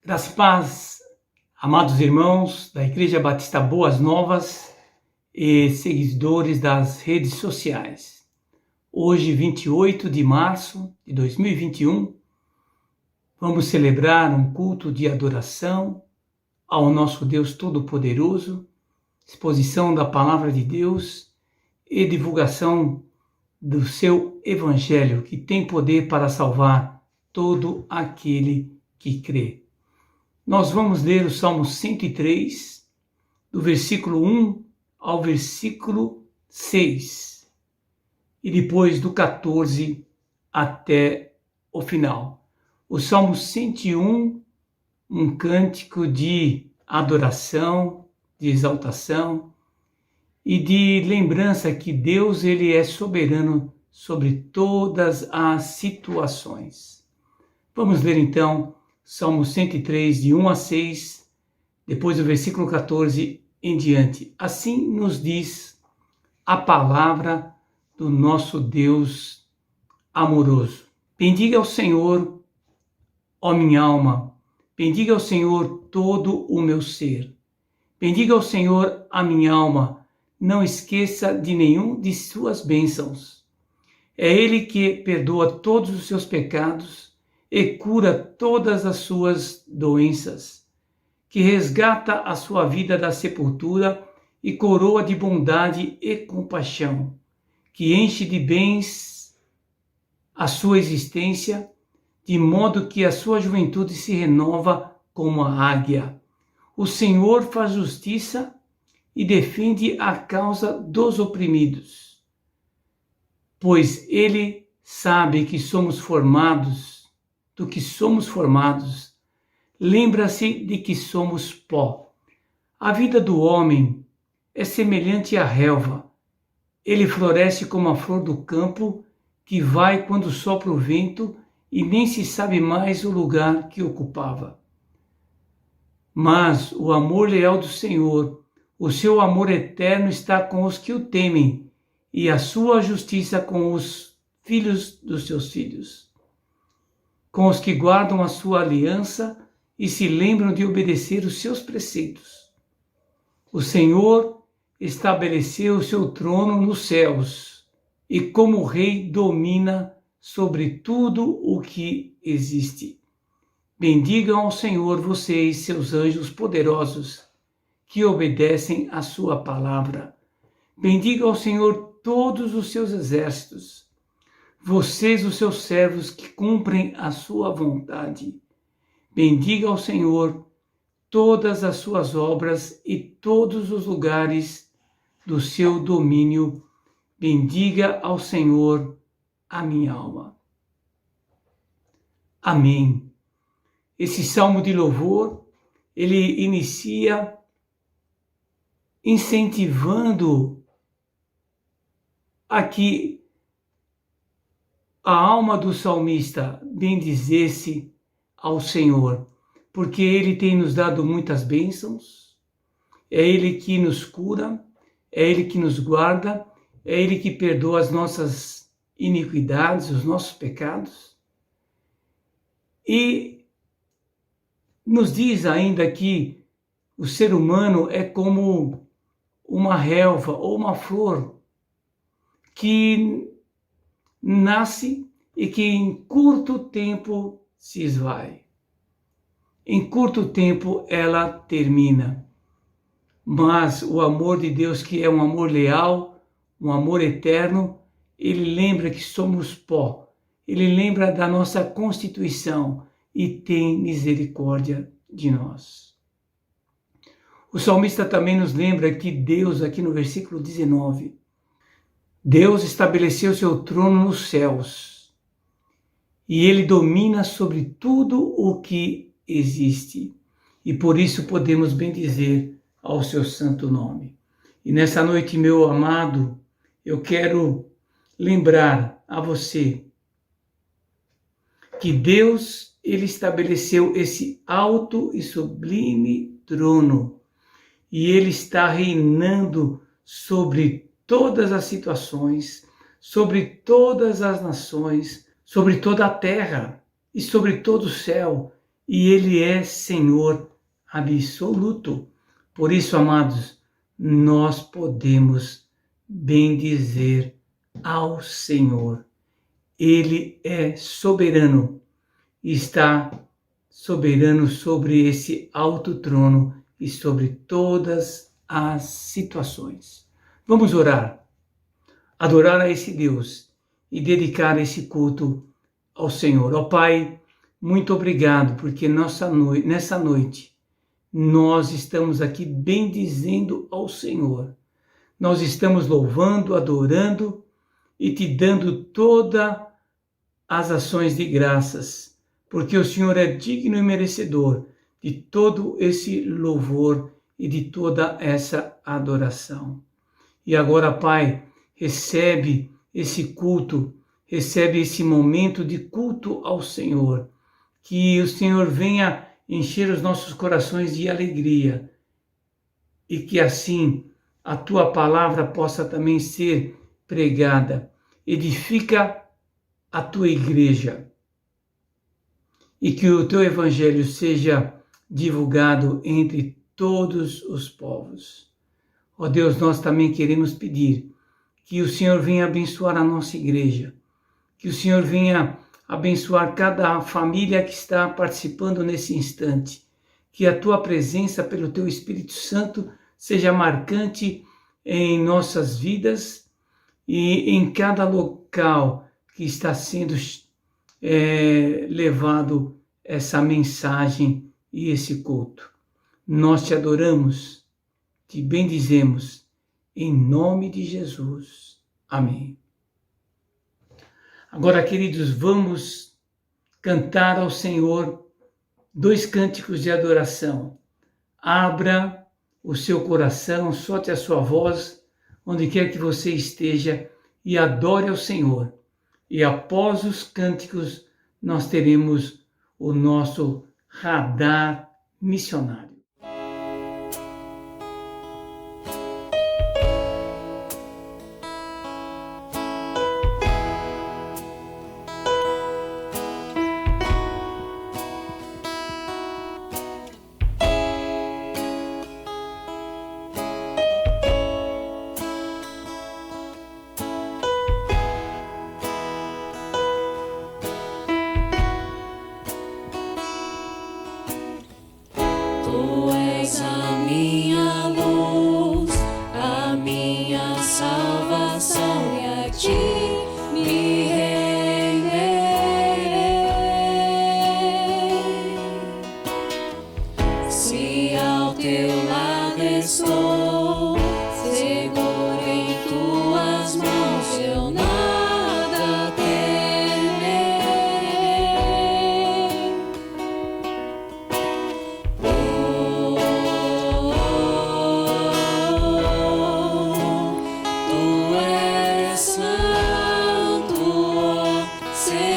Graça e paz, amados irmãos da Igreja Batista Boas Novas e seguidores das redes sociais. Hoje, 28 de março de 2021, vamos celebrar um culto de adoração ao nosso Deus Todo-Poderoso, exposição da Palavra de Deus e divulgação do seu Evangelho, que tem poder para salvar todo aquele que crê. Nós vamos ler o Salmo 103, do versículo 1 ao versículo 6, e depois do 14 até o final. O Salmo 101, um cântico de adoração, de exaltação e de lembrança que Deus ele é soberano sobre todas as situações. Vamos ler então Salmo 103, de 1 a 6, depois do versículo 14 em diante. Assim nos diz a palavra do nosso Deus amoroso. Bendiga ao Senhor, ó minha alma, bendiga ao Senhor todo o meu ser. Bendiga ao Senhor a minha alma, não esqueça de nenhum de suas bênçãos. É Ele que perdoa todos os seus pecados e cura todas as suas doenças, que resgata a sua vida da sepultura e coroa de bondade e compaixão, que enche de bens a sua existência, de modo que a sua juventude se renova como a águia. O Senhor faz justiça e defende a causa dos oprimidos, pois Ele sabe que somos formados, do que somos formados, lembra-se de que somos pó. A vida do homem é semelhante à relva. Ele floresce como a flor do campo, que vai quando sopra o vento e nem se sabe mais o lugar que ocupava. Mas o amor leal do Senhor, o seu amor eterno está com os que o temem, e a sua justiça com os filhos dos seus filhos, com os que guardam a sua aliança e se lembram de obedecer os seus preceitos. O Senhor estabeleceu o seu trono nos céus e como rei domina sobre tudo o que existe. Bendigam ao Senhor vocês, seus anjos poderosos, que obedecem à sua palavra. Bendigam ao Senhor todos os seus exércitos, vocês, os seus servos, que cumprem a sua vontade. Bendiga ao Senhor todas as suas obras e todos os lugares do seu domínio. Bendiga ao Senhor a minha alma. Amém. Esse salmo de louvor, ele inicia incentivando a que a alma do salmista bendizesse ao Senhor, porque Ele tem nos dado muitas bênçãos, é Ele que nos cura, é Ele que nos guarda, é Ele que perdoa as nossas iniquidades, os nossos pecados. E nos diz ainda que o ser humano é como uma relva ou uma flor que nasce e que em curto tempo se esvai. Em curto tempo ela termina. Mas o amor de Deus, que é um amor leal, um amor eterno, ele lembra que somos pó. Ele lembra da nossa constituição e tem misericórdia de nós. O salmista também nos lembra que Deus, aqui no versículo 19, Deus estabeleceu seu trono nos céus e ele domina sobre tudo o que existe. E por isso podemos bendizer ao seu santo nome. E nessa noite, meu amado, eu quero lembrar a você que Deus, ele estabeleceu esse alto e sublime trono e ele está reinando sobre todas as situações, sobre todas as nações, sobre toda a terra e sobre todo o céu e Ele é Senhor absoluto. Por isso, amados, nós podemos bendizer ao Senhor. Ele é soberano, está soberano sobre esse alto trono e sobre todas as situações. Vamos orar, adorar a esse Deus e dedicar esse culto ao Senhor. Ó Pai, muito obrigado, porque nessa noite nós estamos aqui bendizendo ao Senhor. Nós estamos louvando, adorando e te dando todas as ações de graças, porque o Senhor é digno e merecedor de todo esse louvor e de toda essa adoração. E agora, Pai, recebe esse culto, recebe esse momento de culto ao Senhor, que o Senhor venha encher os nossos corações de alegria e que assim a tua palavra possa também ser pregada. Edifica a tua igreja e que o teu evangelho seja divulgado entre todos os povos. Ó Deus, nós também queremos pedir que o Senhor venha abençoar a nossa igreja, que o Senhor venha abençoar cada família que está participando nesse instante, que a tua presença pelo teu Espírito Santo seja marcante em nossas vidas e em cada local que está sendo levado essa mensagem e esse culto. Nós te adoramos, te bendizemos, em nome de Jesus. Amém. Agora, queridos, vamos cantar ao Senhor 2 cânticos de adoração. Abra o seu coração, solte a sua voz, onde quer que você esteja, e adore ao Senhor. E após os cânticos, nós teremos o nosso radar missionário. Tu és a minha luz, a minha salvação, e a ti me renderei. Se ao teu lado estou, seguro em tuas mãos, eu nada temerei. Tu és santo, ó Senhor.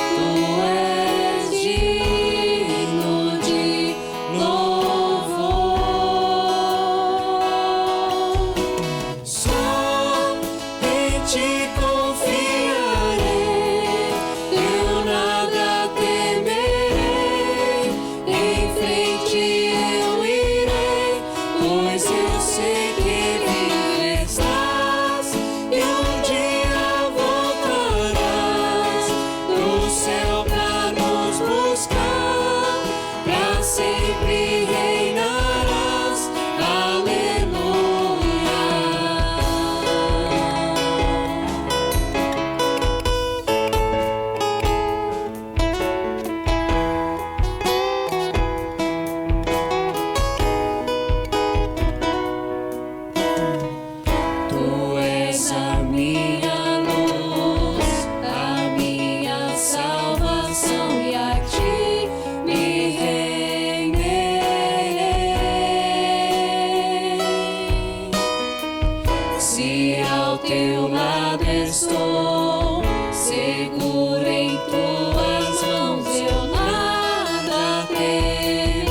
Tu és digno de louvor. Só em ti confiarei, eu nada temerei. Em frente eu irei, pois eu sei que vivo estás, e um dia voltarás do céu pra nos buscar, pra sempre reinarás. Aleluia. Tu és a minha luz, a minha salvação, e a ti me renderei. Se ao teu lado estou, seguro em tuas mãos, eu nada temerei.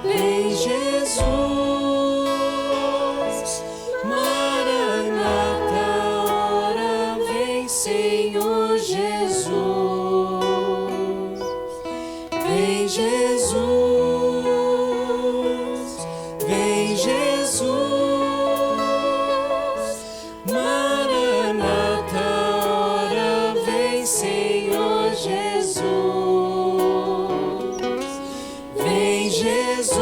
vem Jesus, Maranata, ora vem Senhor Jesus, vem Jesus, vem Jesus, Maranata, ora vem Senhor Jesus, vem Jesus,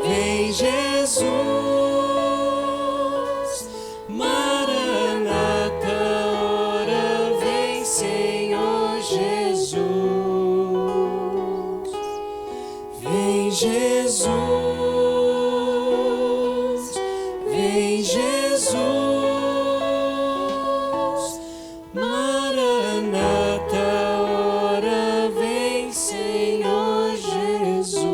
vem Jesus, Maranata, ora vem Senhor Jesus, vem Jesus, vem Jesus, Maranata, ora vem Senhor Jesus.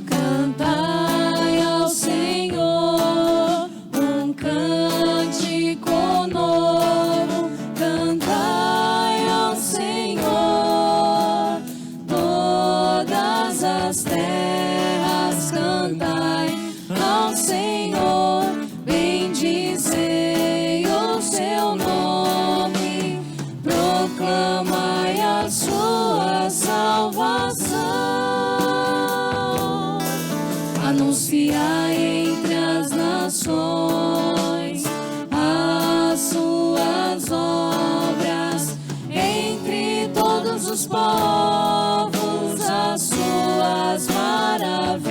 Cantai ao Senhor um cântico novo, cantai ao Senhor todas as terras, cantai ao Senhor, bendizei o seu nome, proclamai a sua salvação. Anunciai entre as nações as suas obras, entre todos os povos as suas maravilhas,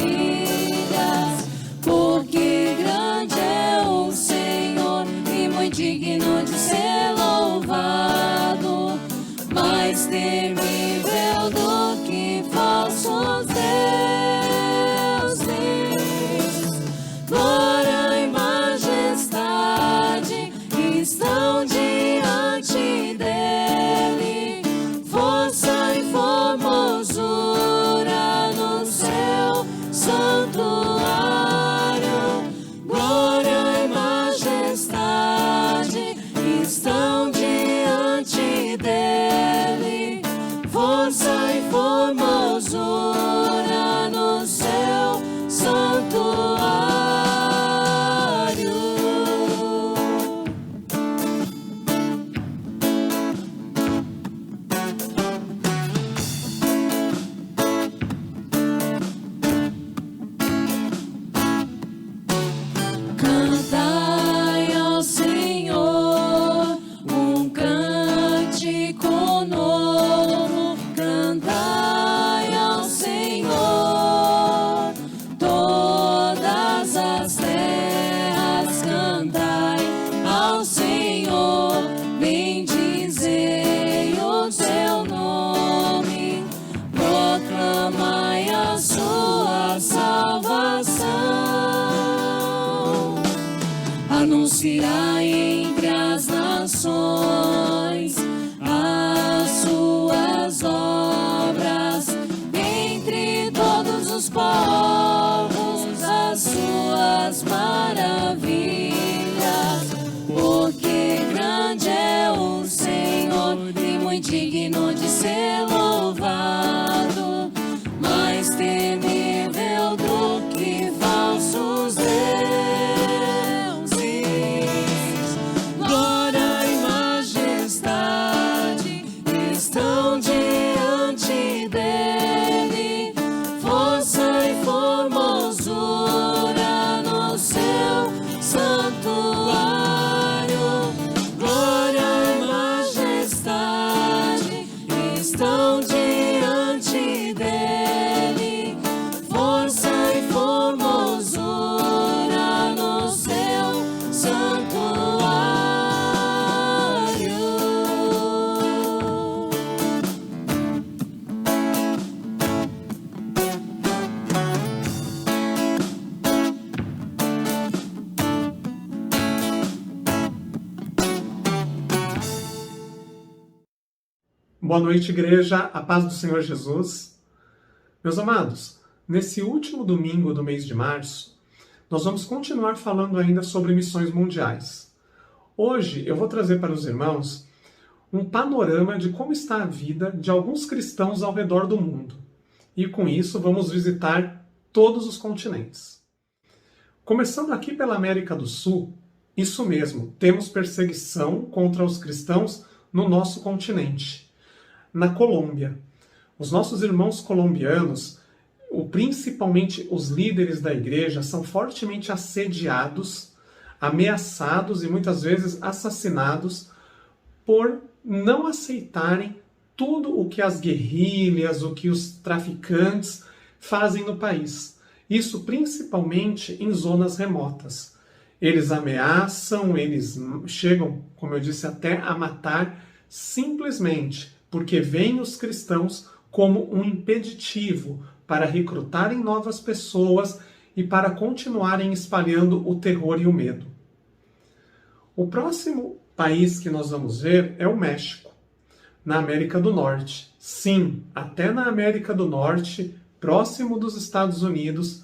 porque grande é o Senhor e muito digno de ser louvado, mais temível do que falsos deuses. Glória e majestade estão diante dele, força e formosura no seu santuário. Glória e majestade estão diante dele, força e formosura no seu santuário. Cantai ao Senhor um cântico novo, cantai ao Senhor todas as terras, cantai ao Senhor, bendizei o seu nome, proclamai a sua salvação. Anunciai entre as nações as suas obras, entre todos os povos as suas maravilhas, porque grande é o Senhor e muito digno de ser louvado, mais temível do que falsos deuses. Glória e majestade estão diante dele, força e formosura no seu santuário. Glória e majestade estão Boa noite, igreja, a paz do Senhor Jesus. Meus amados, nesse último domingo do mês de março, nós vamos continuar falando ainda sobre missões mundiais. Hoje eu vou trazer para os irmãos um panorama de como está a vida de alguns cristãos ao redor do mundo. E com isso vamos visitar todos os continentes. Começando aqui pela América do Sul, isso mesmo, temos perseguição contra os cristãos no nosso continente. Na Colômbia, os nossos irmãos colombianos, principalmente os líderes da igreja, são fortemente assediados, ameaçados e muitas vezes assassinados por não aceitarem tudo o que as guerrilhas, o que os traficantes fazem no país. Isso principalmente em zonas remotas. Eles ameaçam, eles chegam, como eu disse, até a matar simplesmente porque veem os cristãos como um impeditivo para recrutarem novas pessoas e para continuarem espalhando o terror e o medo. O próximo país que nós vamos ver é o México, na América do Norte. Sim, até na América do Norte, próximo dos Estados Unidos,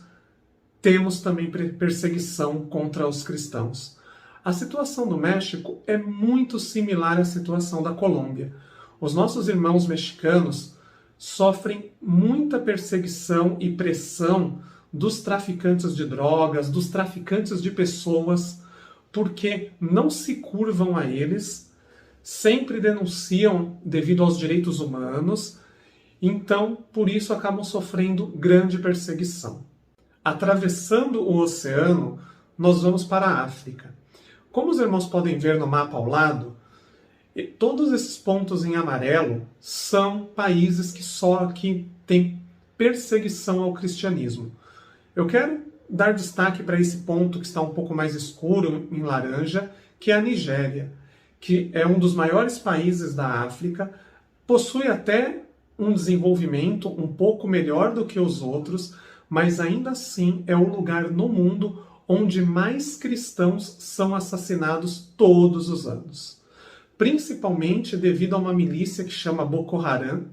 temos também perseguição contra os cristãos. A situação do México é muito similar à situação da Colômbia. Os nossos irmãos mexicanos sofrem muita perseguição e pressão dos traficantes de drogas, dos traficantes de pessoas, porque não se curvam a eles, sempre denunciam devido aos direitos humanos, então por isso acabam sofrendo grande perseguição. Atravessando o oceano, nós vamos para a África. Como os irmãos podem ver no mapa ao lado, todos esses pontos em amarelo são países que têm perseguição ao cristianismo. Eu quero dar destaque para esse ponto que está um pouco mais escuro, em laranja, que é a Nigéria, que é um dos maiores países da África, possui até um desenvolvimento um pouco melhor do que os outros, mas ainda assim é o lugar no mundo onde mais cristãos são assassinados todos os anos. Principalmente devido a uma milícia que chama Boko Haram,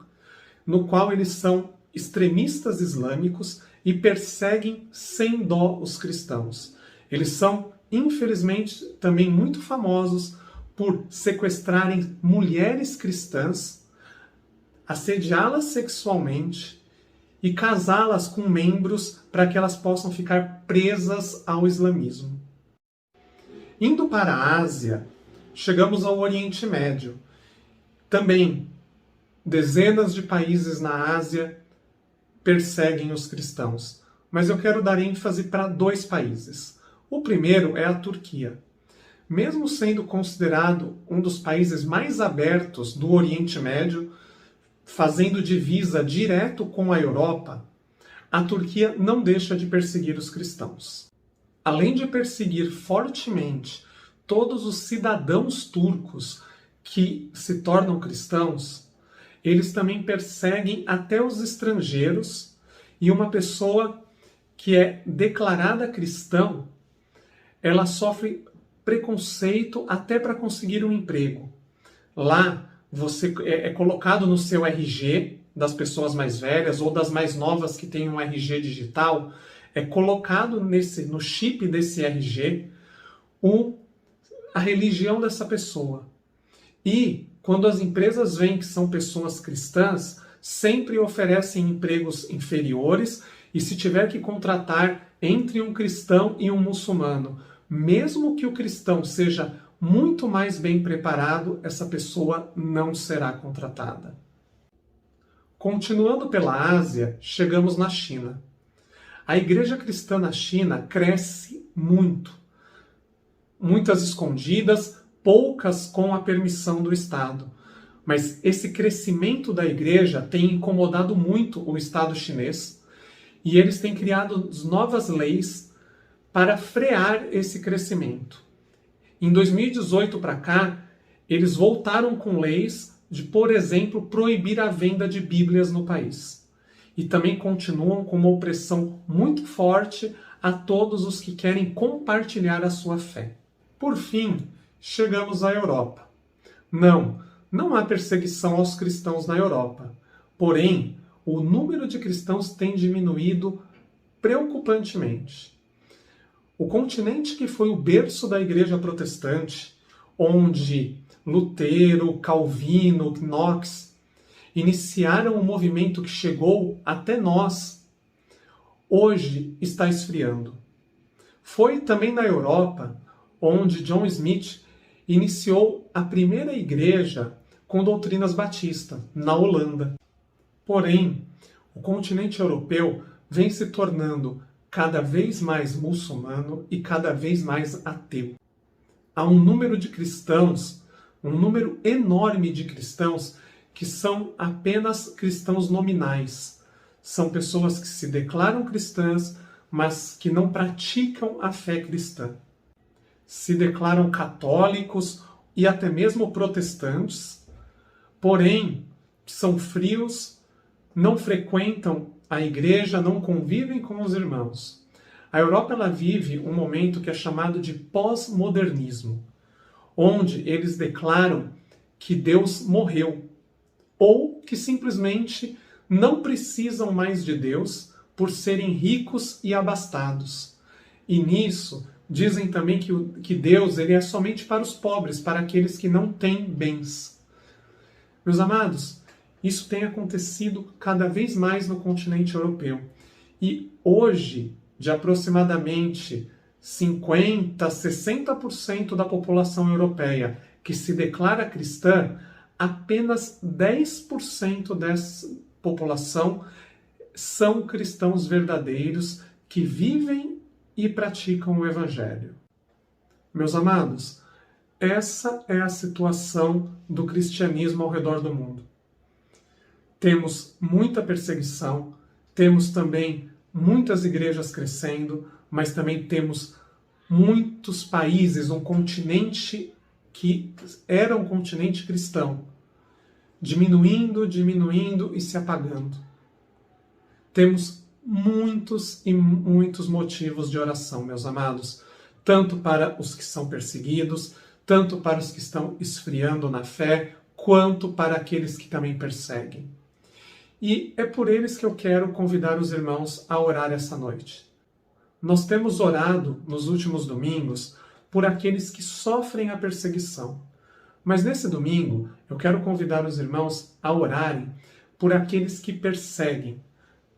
no qual eles são extremistas islâmicos e perseguem sem dó os cristãos. Eles são, infelizmente, também muito famosos por sequestrarem mulheres cristãs, assediá-las sexualmente e casá-las com membros para que elas possam ficar presas ao islamismo. Indo para a Ásia, chegamos ao Oriente Médio. Também, dezenas de países na Ásia perseguem os cristãos. Mas eu quero dar ênfase para 2 países. O primeiro é a Turquia. Mesmo sendo considerado um dos países mais abertos do Oriente Médio, fazendo divisa direto com a Europa, a Turquia não deixa de perseguir os cristãos. Além de perseguir fortemente todos os cidadãos turcos que se tornam cristãos, eles também perseguem até os estrangeiros, e uma pessoa que é declarada cristã, ela sofre preconceito até para conseguir um emprego. Lá, você é colocado no seu RG das pessoas mais velhas ou das mais novas que têm um RG digital, é colocado no chip desse RG a religião dessa pessoa. E quando as empresas veem que são pessoas cristãs, sempre oferecem empregos inferiores, e se tiver que contratar entre um cristão e um muçulmano, mesmo que o cristão seja muito mais bem preparado, essa pessoa não será contratada. Continuando pela Ásia, chegamos na China. A igreja cristã na China cresce muito. Muitas escondidas, poucas com a permissão do Estado. Mas esse crescimento da igreja tem incomodado muito o Estado chinês, e eles têm criado novas leis para frear esse crescimento. Em 2018 para cá, eles voltaram com leis de, por exemplo, proibir a venda de Bíblias no país. E também continuam com uma opressão muito forte a todos os que querem compartilhar a sua fé. Por fim, chegamos à Europa. Não Não há perseguição aos cristãos na Europa. Porém, o número de cristãos tem diminuído preocupantemente. O continente que foi o berço da Igreja Protestante, onde Lutero, Calvino, Knox iniciaram um movimento que chegou até nós, hoje está esfriando. Foi também na Europa onde John Smith iniciou a primeira igreja com doutrinas batistas, na Holanda. Porém, o continente europeu vem se tornando cada vez mais muçulmano e cada vez mais ateu. Há um número de cristãos, um número enorme de cristãos que são apenas cristãos nominais. São pessoas que se declaram cristãs, mas que não praticam a fé cristã. Se declaram católicos e até mesmo protestantes, porém são frios, não frequentam a igreja, não convivem com os irmãos. A Europa ela vive um momento que é chamado de pós-modernismo, onde eles declaram que Deus morreu, ou que simplesmente não precisam mais de Deus por serem ricos e abastados. E nisso, dizem também que Deus ele é somente para os pobres, para aqueles que não têm bens. Meus amados, isso tem acontecido cada vez mais no continente europeu. E hoje, de aproximadamente 50%, 60% da população europeia que se declara cristã, apenas 10% dessa população são cristãos verdadeiros que vivem e praticam o Evangelho. Meus amados, essa é a situação do cristianismo ao redor do mundo. Temos muita perseguição, temos também muitas igrejas crescendo, mas também temos muitos países, um continente que era um continente cristão, diminuindo e se apagando. Temos muitos e muitos motivos de oração, meus amados, tanto para os que são perseguidos, tanto para os que estão esfriando na fé, quanto para aqueles que também perseguem. E é por eles que eu quero convidar os irmãos a orar essa noite. Nós temos orado nos últimos domingos por aqueles que sofrem a perseguição. Mas nesse domingo, eu quero convidar os irmãos a orarem por aqueles que perseguem,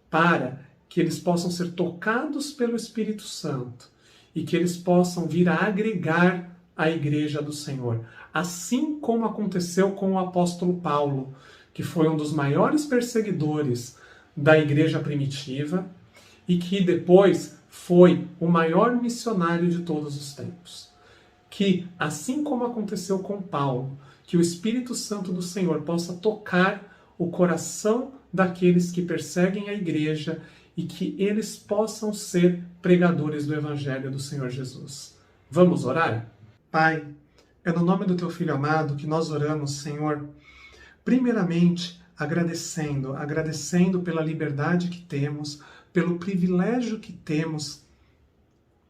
para que eles possam ser tocados pelo Espírito Santo e que eles possam vir a agregar a igreja do Senhor. Assim como aconteceu com o apóstolo Paulo, que foi um dos maiores perseguidores da igreja primitiva e que depois foi o maior missionário de todos os tempos. Que, assim como aconteceu com Paulo, que o Espírito Santo do Senhor possa tocar o coração daqueles que perseguem a igreja e que eles possam ser pregadores do Evangelho do Senhor Jesus. Vamos orar? Pai, é no nome do Teu Filho amado que nós oramos, Senhor, primeiramente agradecendo pela liberdade que temos, pelo privilégio que temos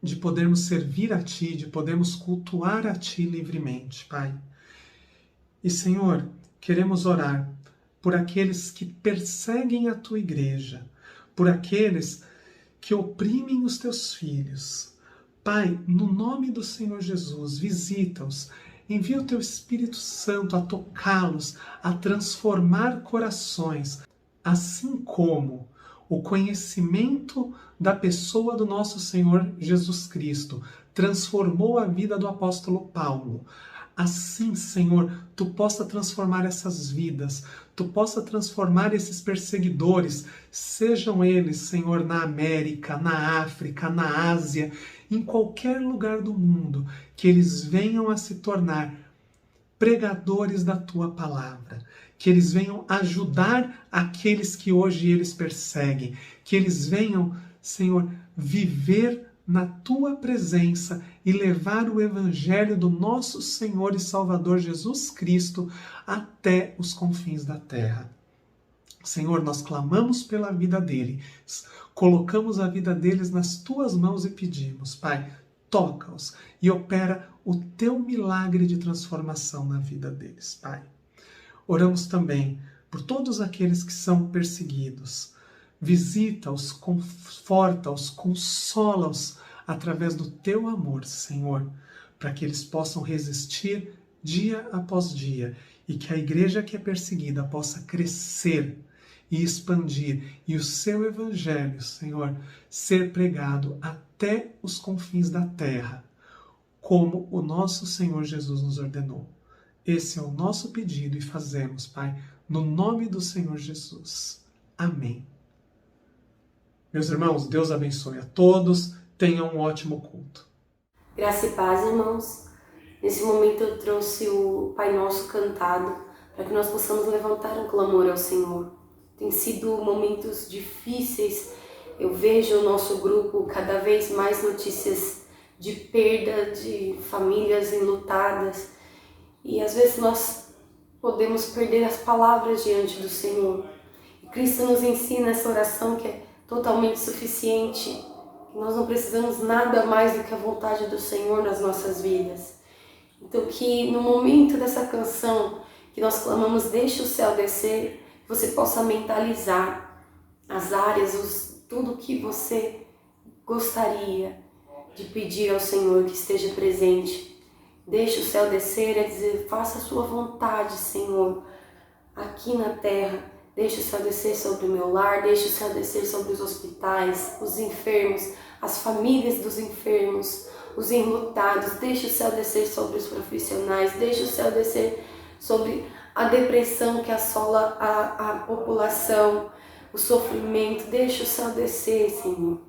de podermos servir a Ti, de podermos cultuar a Ti livremente, Pai. E, Senhor, queremos orar por aqueles que perseguem a Tua igreja, por aqueles que oprimem os Teus filhos. Pai, no nome do Senhor Jesus, visita-os, envia o Teu Espírito Santo a tocá-los, a transformar corações, assim como o conhecimento da pessoa do nosso Senhor Jesus Cristo transformou a vida do apóstolo Paulo. Assim, Senhor, Tu possa transformar essas vidas, Tu possa transformar esses perseguidores, sejam eles, Senhor, na América, na África, na Ásia, em qualquer lugar do mundo, que eles venham a se tornar pregadores da Tua palavra, que eles venham ajudar aqueles que hoje eles perseguem, que eles venham, Senhor, viver na Tua presença e levar o Evangelho do nosso Senhor e Salvador Jesus Cristo até os confins da terra. Senhor, nós clamamos pela vida deles, colocamos a vida deles nas Tuas mãos e pedimos, Pai, toca-os e opera o Teu milagre de transformação na vida deles, Pai. Oramos também por todos aqueles que são perseguidos. Visita-os, conforta-os, consola-os através do teu amor, Senhor, para que eles possam resistir dia após dia e que a igreja que é perseguida possa crescer e expandir e o seu evangelho, Senhor, ser pregado até os confins da terra, como o nosso Senhor Jesus nos ordenou. Esse é o nosso pedido e fazemos, Pai, no nome do Senhor Jesus. Amém. Meus irmãos, Deus abençoe a todos. Tenham um ótimo culto. Graça e paz, irmãos. Nesse momento eu trouxe o Pai Nosso cantado para que nós possamos levantar um clamor ao Senhor. Tem sido momentos difíceis. Eu vejo o nosso grupo cada vez mais notícias de perda de famílias enlutadas. E às vezes nós podemos perder as palavras diante do Senhor. E Cristo nos ensina essa oração que é totalmente suficiente, que nós não precisamos nada mais do que a vontade do Senhor nas nossas vidas. Então que no momento dessa canção que nós clamamos, deixa o céu descer, você possa mentalizar as áreas, tudo que você gostaria de pedir ao Senhor que esteja presente. Deixa o céu descer, é dizer, faça a sua vontade, Senhor, aqui na terra. Deixa o céu descer sobre o meu lar, deixa o céu descer sobre os hospitais, os enfermos, as famílias dos enfermos, os enlutados. Deixa o céu descer sobre os profissionais, deixa o céu descer sobre a depressão que assola a população, o sofrimento. Deixa o céu descer, Senhor.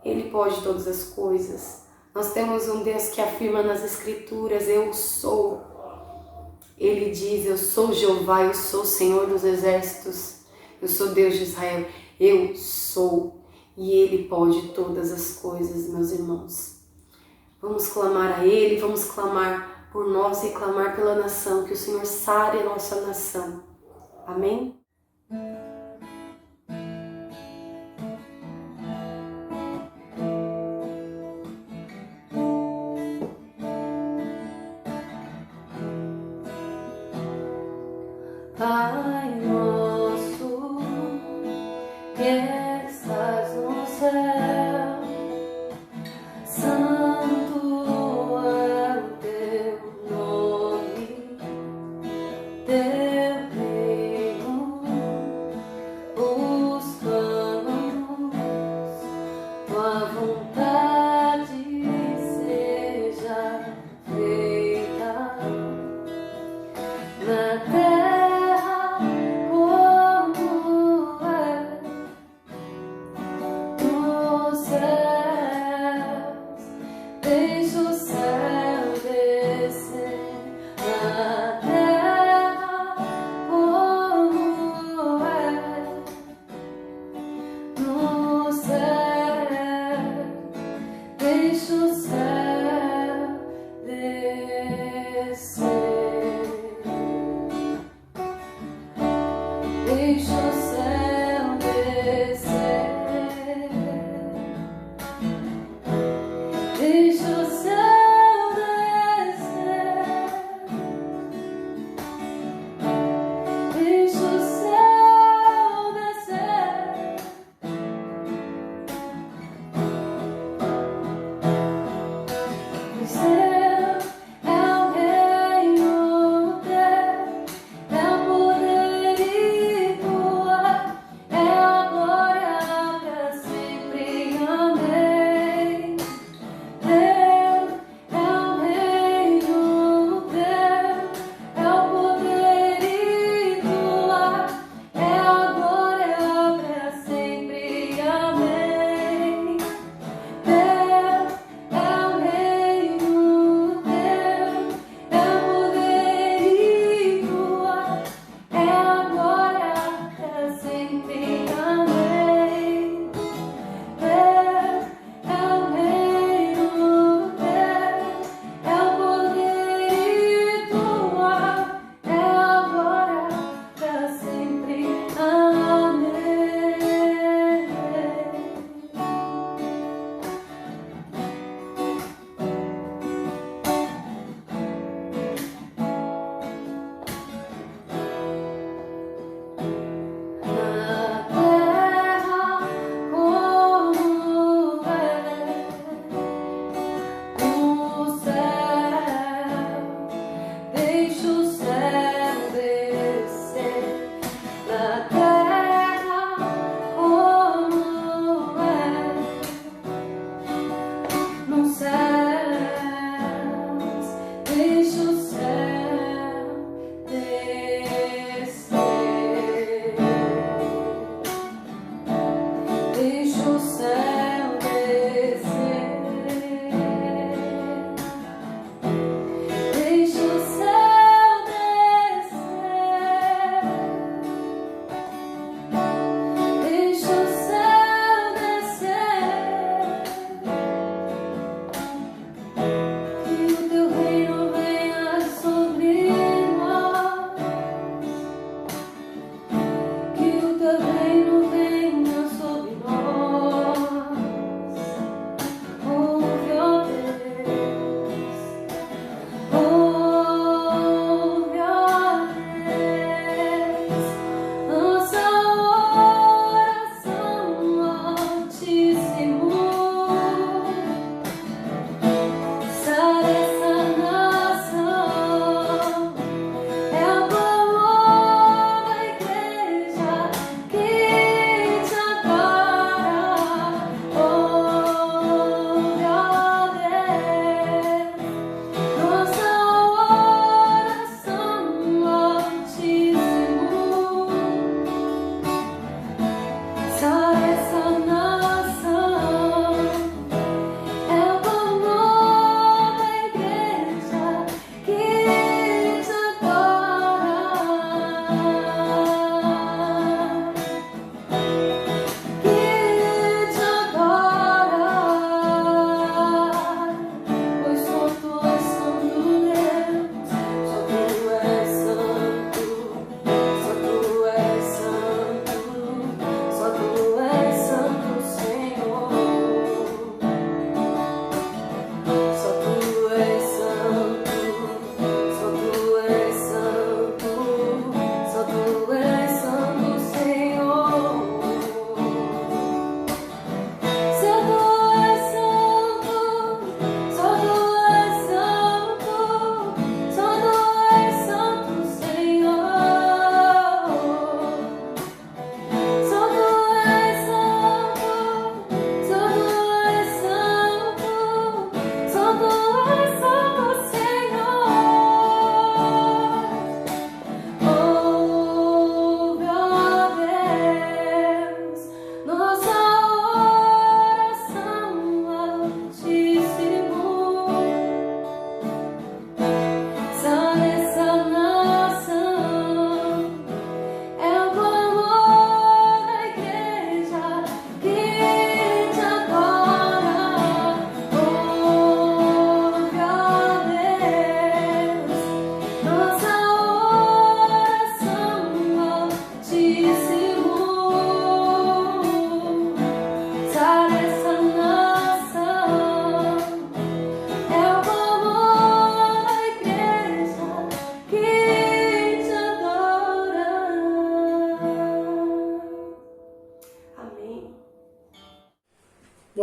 Ele pode todas as coisas. Nós temos um Deus que afirma nas Escrituras, eu sou. Ele diz, eu sou Jeová, eu sou Senhor dos exércitos, eu sou Deus de Israel, eu sou. E Ele pode todas as coisas, meus irmãos. Vamos clamar a Ele, vamos clamar por nós e clamar pela nação, que o Senhor sare a nossa nação. Amém? Pai nosso, que estás no céu, santo é o teu nome, teu reino, buscamos tua vontade seja feita na terra. Deixa o céu descer na terra como é no céu. Deixa o céu descer. Deixa o céu descer. Deixa o céu descer, deixa o céu descer.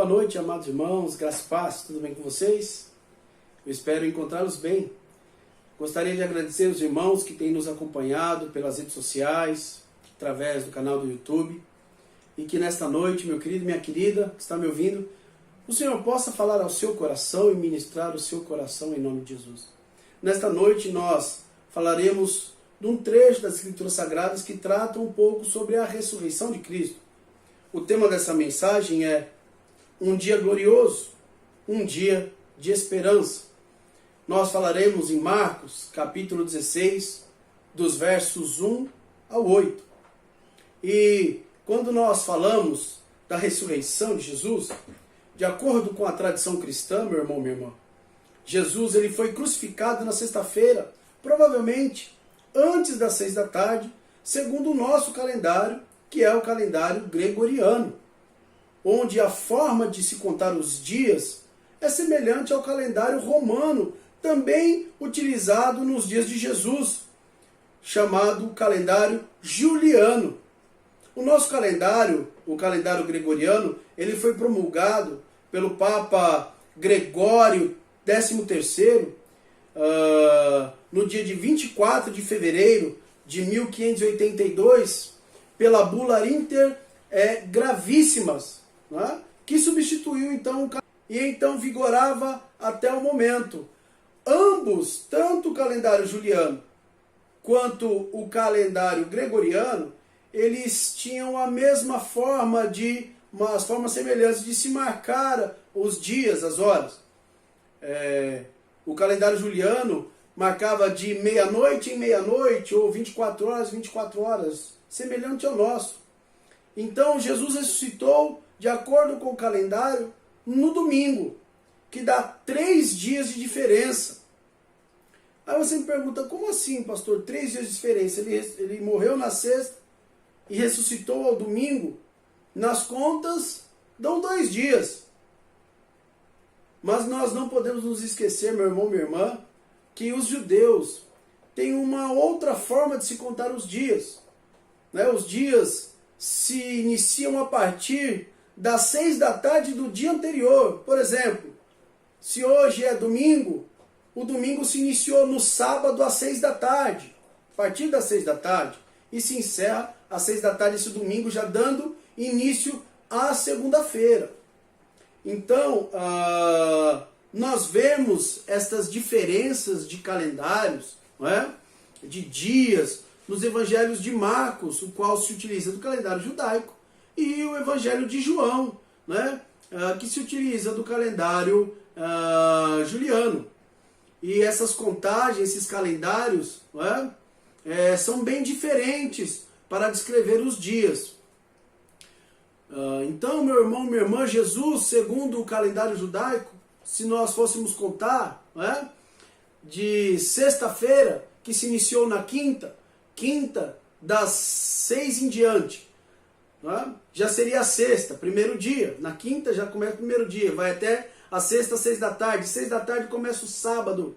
boa noite, amados irmãos, graça e paz, tudo bem com vocês? Eu espero encontrá-los bem. Gostaria de agradecer os irmãos que têm nos acompanhado pelas redes sociais, através do canal do YouTube, e que nesta noite, meu querido e minha querida, que está me ouvindo, o Senhor possa falar ao seu coração e ministrar o seu coração em nome de Jesus. Nesta noite nós falaremos de um trecho das Escrituras Sagradas que trata um pouco sobre a ressurreição de Cristo. O tema dessa mensagem é um dia glorioso, um dia de esperança. Nós falaremos em Marcos, capítulo 16, dos versos 1 ao 8. E quando nós falamos da ressurreição de Jesus, de acordo com a tradição cristã, meu irmão, minha irmã, Jesus ele foi crucificado na sexta-feira, provavelmente antes das 6 da tarde, segundo o nosso calendário, que é o calendário gregoriano, onde a forma de se contar os dias é semelhante ao calendário romano, também utilizado nos dias de Jesus, chamado calendário juliano. O nosso calendário, o calendário gregoriano, ele foi promulgado pelo Papa Gregório XIII no dia de 24 de fevereiro de 1582, pela bula Inter Gravíssimas, né? Que substituiu então e então vigorava até o momento. Ambos, tanto o calendário juliano quanto o calendário gregoriano, eles tinham a mesma forma umas formas semelhantes de se marcar os dias, as horas. O calendário juliano marcava de meia-noite em meia-noite, ou 24 horas, 24 horas, semelhante ao nosso. Então Jesus ressuscitou de acordo com o calendário no domingo, que dá 3 dias de diferença. Aí você me pergunta, como assim, pastor? 3 dias de diferença? Ele morreu na sexta e ressuscitou ao domingo? Nas contas, dão 2 dias. Mas nós não podemos nos esquecer, meu irmão, minha irmã, que os judeus têm uma outra forma de se contar os dias. Os dias se iniciam a partir das 6 da tarde do dia anterior. Por exemplo, se hoje é domingo, o domingo se iniciou no sábado às 6 da tarde. A partir das 6 da tarde. E se encerra às 6 da tarde esse domingo, já dando início à segunda-feira. Então, nós vemos estas diferenças de calendários, não é? De dias, nos evangelhos de Marcos, o qual se utiliza do calendário judaico, e o evangelho de João, né? Que se utiliza do calendário juliano. E essas contagens, esses calendários, não é? São bem diferentes para descrever os dias. Então, meu irmão, minha irmã, Jesus, segundo o calendário judaico, se nós fôssemos contar, né, de sexta-feira, que se iniciou na quinta das 6 em diante, né, já seria a sexta, primeiro dia. Na quinta já começa o primeiro dia, vai até a sexta, 6 da tarde. 6 da tarde começa o sábado.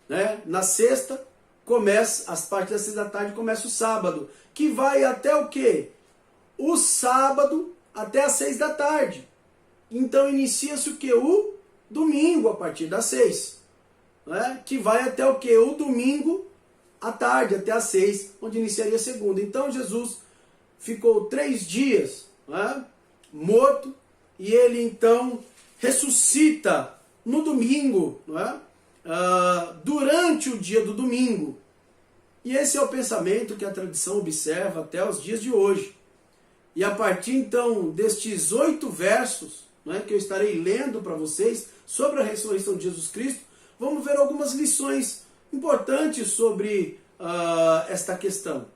Né? Na sexta, começa, as partes das 6 da tarde começa o sábado, que vai até o quê? O sábado até as 6 da tarde. Então inicia-se o que? O domingo a partir das 6. Né? Que vai até o que? O domingo à tarde, até as 6, onde iniciaria a segunda. Então Jesus ficou 3 dias, né, morto, e ele então ressuscita no domingo, né, durante o dia do domingo. E esse é o pensamento que a tradição observa até os dias de hoje. E a partir então destes 8 versos, né, que eu estarei lendo para vocês sobre a ressurreição de Jesus Cristo, vamos ver algumas lições importantes sobre esta questão.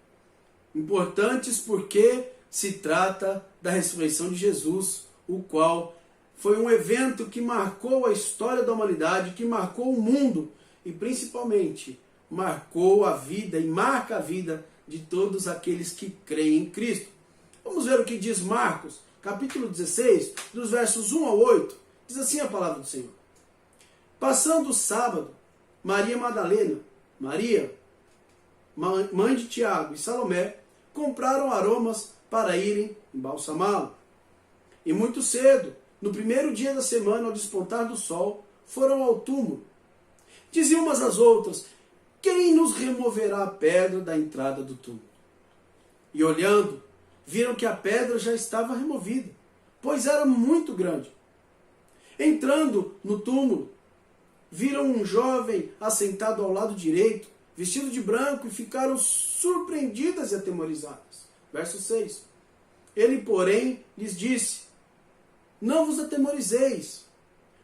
Importantes porque se trata da ressurreição de Jesus, o qual foi um evento que marcou a história da humanidade, que marcou o mundo e principalmente marcou a vida e marca a vida de todos aqueles que creem em Cristo. Vamos ver o que diz Marcos, capítulo 16, dos versos 1 ao 8. Diz assim a palavra do Senhor. Passando o sábado, Maria Madalena, Maria, mãe de Tiago e Salomé, compraram aromas para irem embalsamá-lo. E muito cedo, no primeiro dia da semana, ao despontar do sol, foram ao túmulo. Diziam umas às outras: quem nos removerá a pedra da entrada do túmulo? E olhando, viram que a pedra já estava removida, pois era muito grande. Entrando no túmulo, viram um jovem assentado ao lado direito, vestido de branco, e ficaram surpreendidas e atemorizadas. Verso 6. Ele, porém, lhes disse: não vos atemorizeis.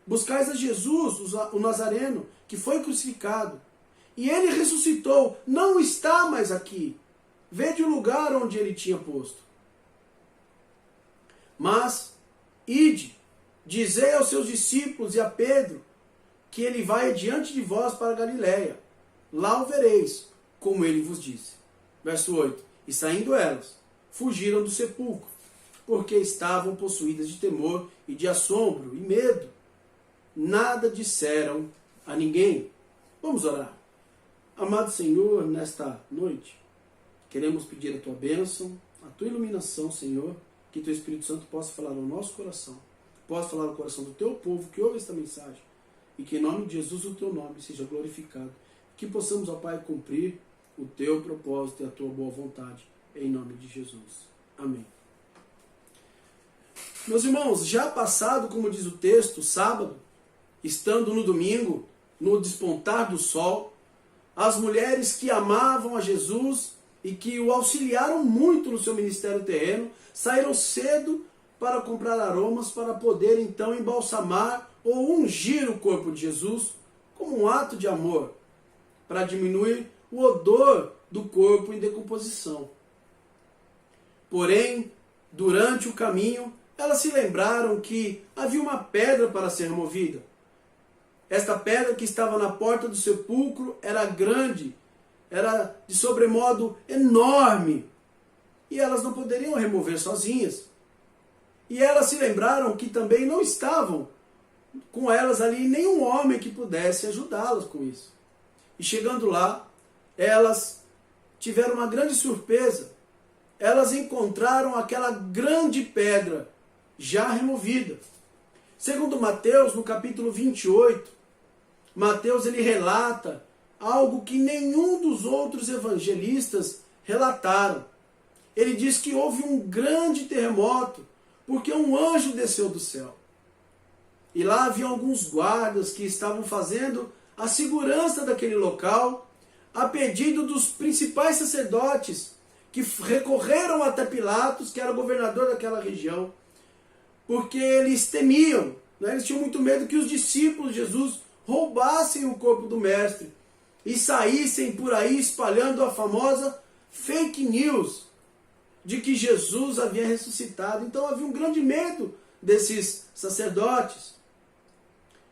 Buscais a Jesus, o Nazareno, que foi crucificado. E ele ressuscitou, não está mais aqui. Vede o lugar onde ele tinha posto. Mas, ide, dizei aos seus discípulos e a Pedro, que ele vai adiante de vós para Galiléia. Lá o vereis, como ele vos disse. Verso 8. E saindo elas, fugiram do sepulcro, porque estavam possuídas de temor e de assombro e medo. Nada disseram a ninguém. Vamos orar. Amado Senhor, nesta noite, queremos pedir a tua bênção, a tua iluminação, Senhor, que teu Espírito Santo possa falar no nosso coração, possa falar no coração do teu povo que ouve esta mensagem, e que em nome de Jesus o teu nome seja glorificado, que possamos, ó Pai, cumprir o teu propósito e a tua boa vontade, em nome de Jesus. Amém. Meus irmãos, já passado, como diz o texto, sábado, estando no domingo, no despontar do sol, as mulheres que amavam a Jesus e que o auxiliaram muito no seu ministério terreno, saíram cedo para comprar aromas para poder então embalsamar ou ungir o corpo de Jesus como um ato de amor, para diminuir o odor do corpo em decomposição. Porém, durante o caminho, elas se lembraram que havia uma pedra para ser removida. Esta pedra que estava na porta do sepulcro era grande, era de sobremodo enorme, e elas não poderiam remover sozinhas. E elas se lembraram que também não estavam com elas ali nenhum homem que pudesse ajudá-las com isso. E chegando lá, elas tiveram uma grande surpresa. Elas encontraram aquela grande pedra já removida. Segundo Mateus, no capítulo 28, Mateus ele relata algo que nenhum dos outros evangelistas relataram. Ele diz que houve um grande terremoto, porque um anjo desceu do céu. E lá havia alguns guardas que estavam fazendo a segurança daquele local, a pedido dos principais sacerdotes, que recorreram até Pilatos, que era o governador daquela região, porque eles temiam, né? Eles tinham muito medo que os discípulos de Jesus roubassem o corpo do mestre e saíssem por aí espalhando a famosa fake news de que Jesus havia ressuscitado. Então havia um grande medo desses sacerdotes.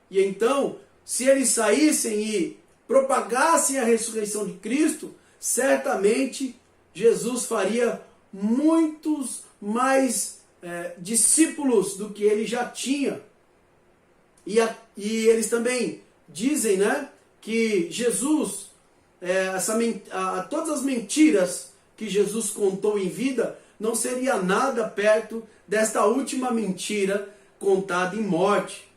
E então, se eles saíssem e propagassem a ressurreição de Cristo, certamente Jesus faria muitos mais discípulos do que ele já tinha. E eles também dizem, né, que Jesus, todas as mentiras que Jesus contou em vida, não seria nada perto desta última mentira contada em morte.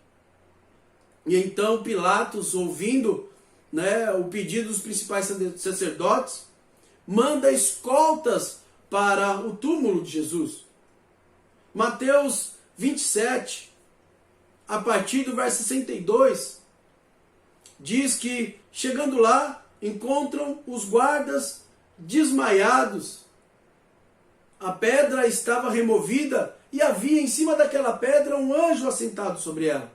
E então Pilatos, ouvindo, né, o pedido dos principais sacerdotes, manda escoltas para o túmulo de Jesus. Mateus 27, a partir do verso 62, diz que, chegando lá, encontram os guardas desmaiados. A pedra estava removida e havia em cima daquela pedra um anjo assentado sobre ela.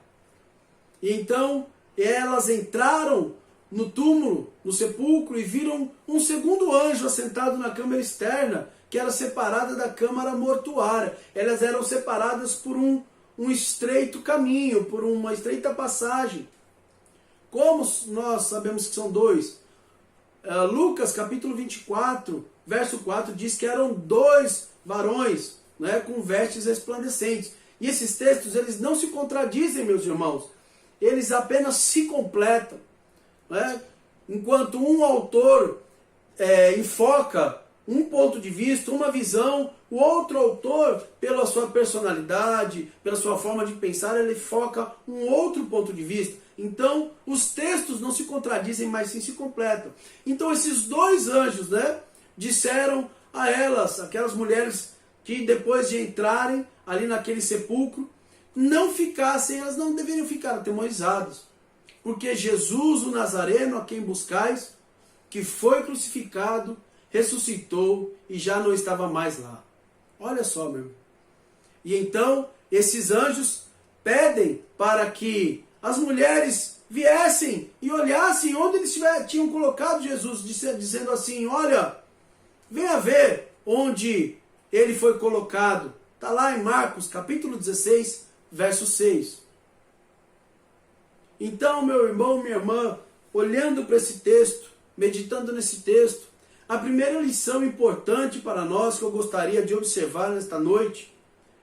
E então elas entraram no túmulo, no sepulcro, e viram um segundo anjo assentado na câmara externa, que era separada da câmara mortuária. Elas eram separadas por um estreito caminho, por uma estreita passagem. Como nós sabemos que são dois? Lucas capítulo 24, verso 4, diz que eram dois varões, né, com vestes resplandecentes. E esses textos, eles não se contradizem, meus irmãos. Eles apenas se completam. Né? Enquanto um autor enfoca um ponto de vista, uma visão, o outro autor, pela sua personalidade, pela sua forma de pensar, ele foca um outro ponto de vista. Então, os textos não se contradizem, mas sim se completam. Então, esses dois anjos, né, disseram a elas, aquelas mulheres que depois de entrarem ali naquele sepulcro, não ficassem, elas não deveriam ficar atemorizadas. Porque Jesus, o Nazareno, a quem buscais, que foi crucificado, ressuscitou e já não estava mais lá. Olha só, meu irmão. E então, esses anjos pedem para que as mulheres viessem e olhassem onde eles tinham colocado Jesus, dizendo assim, olha, venha ver onde ele foi colocado. Está lá em Marcos, capítulo 16, verso 6. Então, meu irmão, minha irmã, olhando para esse texto, meditando nesse texto, a primeira lição importante para nós que eu gostaria de observar nesta noite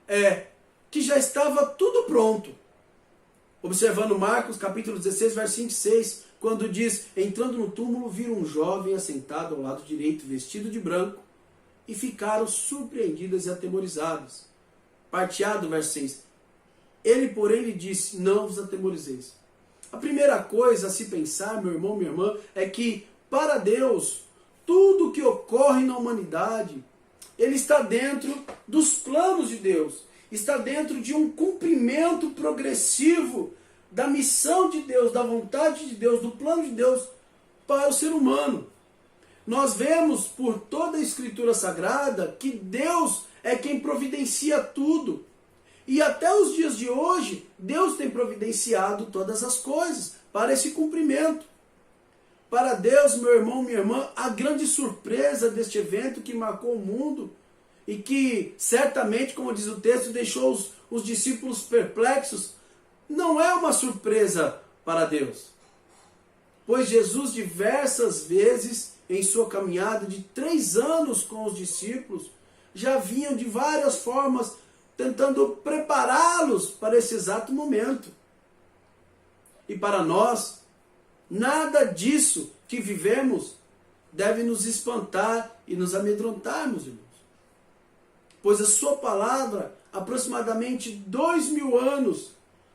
é que já estava tudo pronto. Observando Marcos capítulo 16, verso 26, quando diz, entrando no túmulo, viram um jovem assentado ao lado direito, vestido de branco, e ficaram surpreendidas e atemorizadas. Parteado, verso 6. Ele, porém, lhe disse, não vos atemorizeis. A primeira coisa a se pensar, meu irmão, minha irmã, é que, para Deus, tudo que ocorre na humanidade, ele está dentro dos planos de Deus. Está dentro de um cumprimento progressivo da missão de Deus, da vontade de Deus, do plano de Deus para o ser humano. Nós vemos por toda a Escritura Sagrada que Deus é quem providencia tudo. E até os dias de hoje, Deus tem providenciado todas as coisas para esse cumprimento. Para Deus, meu irmão, minha irmã, a grande surpresa deste evento que marcou o mundo e que certamente, como diz o texto, deixou os discípulos perplexos, não é uma surpresa para Deus. Pois Jesus diversas vezes em sua caminhada de 3 anos com os discípulos, já vinham de várias formas tentando prepará-los para esse exato momento. E para nós, nada disso que vivemos deve nos espantar e nos amedrontar, meus irmãos. Pois a sua palavra, aproximadamente 2000 anos,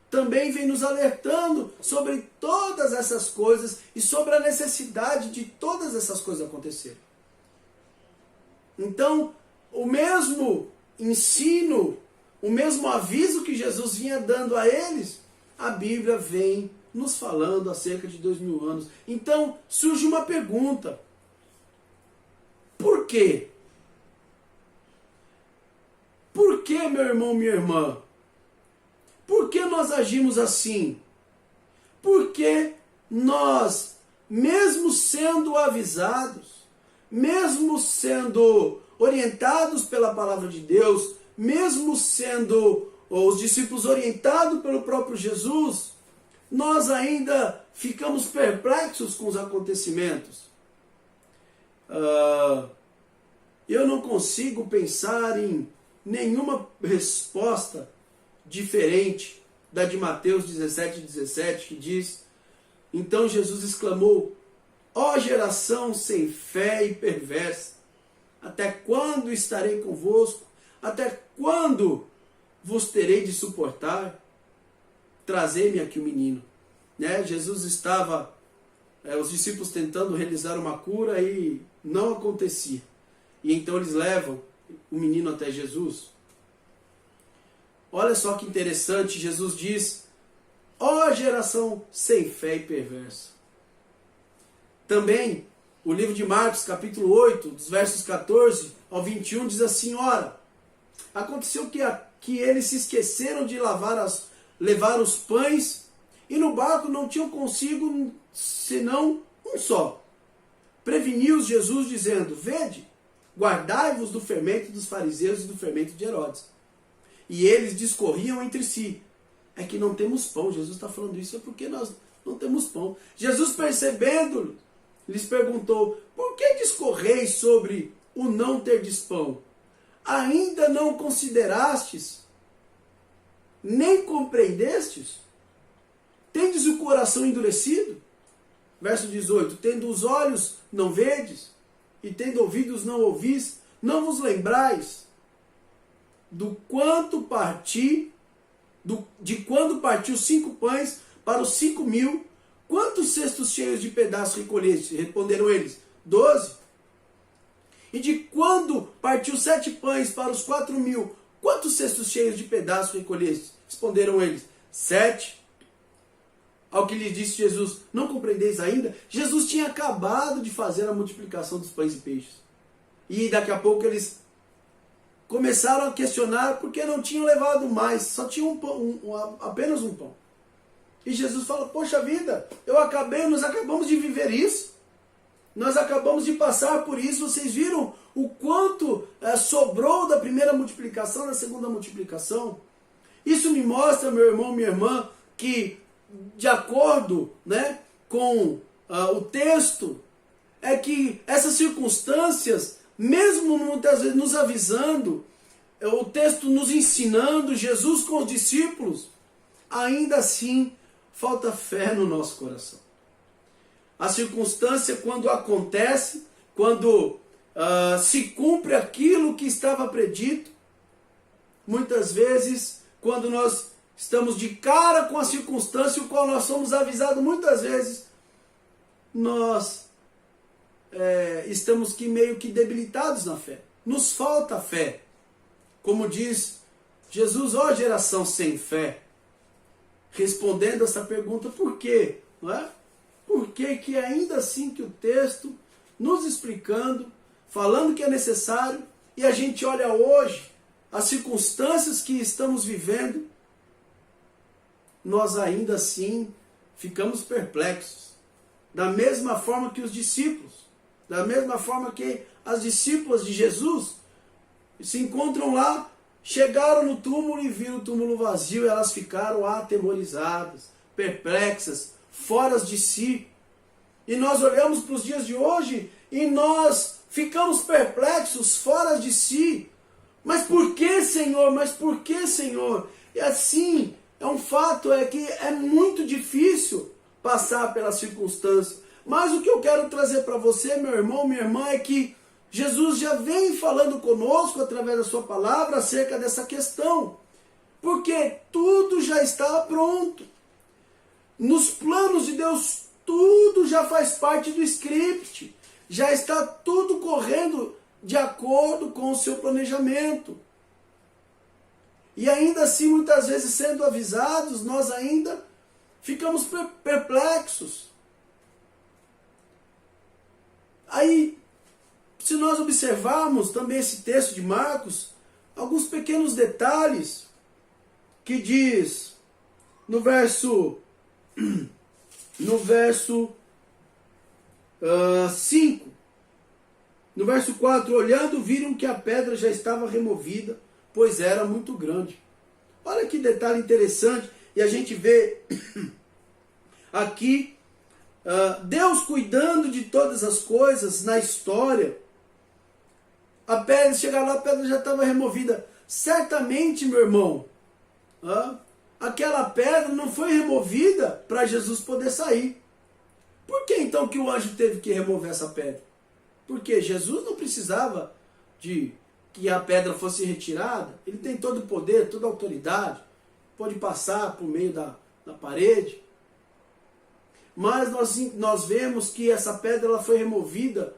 também vem nos alertando sobre todas essas coisas e sobre a necessidade de todas essas coisas acontecerem. Então, o mesmo ensino, o mesmo aviso que Jesus vinha dando a eles, a Bíblia vem nos falando há cerca de 2000 anos. Então, surge uma pergunta. Por quê? Por que, meu irmão, minha irmã? Por que nós agimos assim? Por que nós, mesmo sendo avisados, mesmo sendo orientados pela palavra de Deus, mesmo sendo os discípulos orientados pelo próprio Jesus, nós ainda ficamos perplexos com os acontecimentos? Eu não consigo pensar em nenhuma resposta diferente da de Mateus 17:17, que diz, então Jesus exclamou, ó geração sem fé e perversa, até quando estarei convosco? Até quando vos terei de suportar? Trazei-me aqui o menino. Né? Jesus estava, os discípulos tentando realizar uma cura e não acontecia. E então eles levam o menino até Jesus. Olha só que interessante, Jesus diz, ó geração sem fé e perversa. Também, o livro de Marcos, capítulo 8, dos versos 14 ao 21, diz assim, ora, aconteceu que eles se esqueceram de levar os pães, e no barco não tinham consigo senão um só. Preveniu-os Jesus dizendo, vede, guardai-vos do fermento dos fariseus e do fermento de Herodes. E eles discorriam entre si. É que não temos pão. Jesus está falando isso, é porque nós não temos pão. Jesus, percebendo, lhes perguntou, por que discorreis sobre o não terdes pão? Ainda não considerastes, nem compreendestes? Tendes o coração endurecido? Verso 18, tendo os olhos, não vedes? e tendo ouvidos não ouvis? Não vos lembrais do quanto de quando partiu 5 pães para os 5.000? Quantos cestos cheios de pedaços recolheste? Responderam eles, 12. E de quando partiu 7 pães para os 4.000? Quantos cestos cheios de pedaços recolheste? Responderam eles, 7. Ao que lhes disse Jesus, não compreendeis ainda? Jesus tinha acabado de fazer a multiplicação dos pães e peixes. E daqui a pouco eles começaram a questionar porque não tinham levado mais, só tinham apenas um pão. E Jesus fala, poxa vida, nós acabamos de viver isso. Nós acabamos de passar por isso. Vocês viram o quanto sobrou da primeira multiplicação, da segunda multiplicação? Isso me mostra, meu irmão, minha irmã, que de acordo, né, com o texto, é que essas circunstâncias, mesmo muitas vezes nos avisando, o texto nos ensinando, Jesus com os discípulos, ainda assim falta fé no nosso coração. A circunstância, quando acontece, quando se cumpre aquilo que estava predito, muitas vezes, quando nós estamos de cara com a circunstância, o qual nós somos avisados muitas vezes, nós estamos meio que debilitados na fé. Nos falta fé. Como diz Jesus, ó geração sem fé, respondendo essa pergunta, por quê? Não é? Por que ainda assim que o texto nos explicando, falando que é necessário, e a gente olha hoje as circunstâncias que estamos vivendo, nós ainda assim ficamos perplexos. Da mesma forma que os discípulos, da mesma forma que as discípulas de Jesus se encontram lá, chegaram no túmulo e viram o túmulo vazio, e elas ficaram atemorizadas, perplexas, fora de si. E nós olhamos para os dias de hoje e nós ficamos perplexos, fora de si. Mas por que, Senhor? Mas por que, Senhor? E assim, é um fato, é que é muito difícil passar pela circunstância. Mas o que eu quero trazer para você, meu irmão, minha irmã, é que Jesus já vem falando conosco através da sua palavra acerca dessa questão. Porque tudo já está pronto. Nos planos de Deus, tudo já faz parte do script. Já está tudo correndo de acordo com o seu planejamento. E ainda assim, muitas vezes sendo avisados, nós ainda ficamos perplexos. Aí, se nós observarmos também esse texto de Marcos, alguns pequenos detalhes que diz no verso 5, no verso 4, olhando viram que a pedra já estava removida, pois era muito grande. Olha que detalhe interessante, e a gente vê aqui Deus cuidando de todas as coisas na história. A pedra, chegar lá, a pedra já estava removida. Certamente, meu irmão, aquela pedra não foi removida para Jesus poder sair. Por que então que o anjo teve que remover essa pedra? Porque Jesus não precisava de que a pedra fosse retirada. Ele tem todo o poder, toda a autoridade. Pode passar por meio da parede. Mas nós vemos que essa pedra ela foi removida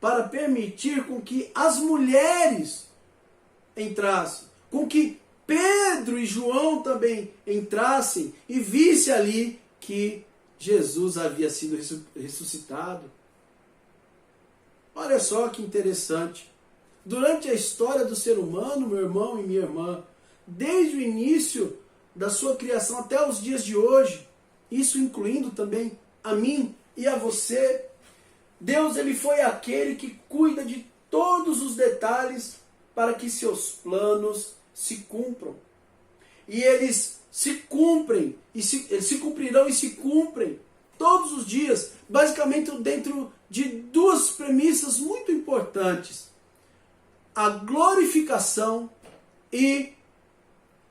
para permitir com que as mulheres entrassem, com que Pedro e João também entrassem e visse ali que Jesus havia sido ressuscitado. Olha só que interessante. Durante a história do ser humano, meu irmão e minha irmã, desde o início da sua criação até os dias de hoje, isso incluindo também a mim e a você, Deus ele foi aquele que cuida de todos os detalhes para que seus planos se cumpram. E eles se cumprem, eles se cumprirão e se cumprem todos os dias, basicamente dentro de duas premissas muito importantes: a glorificação e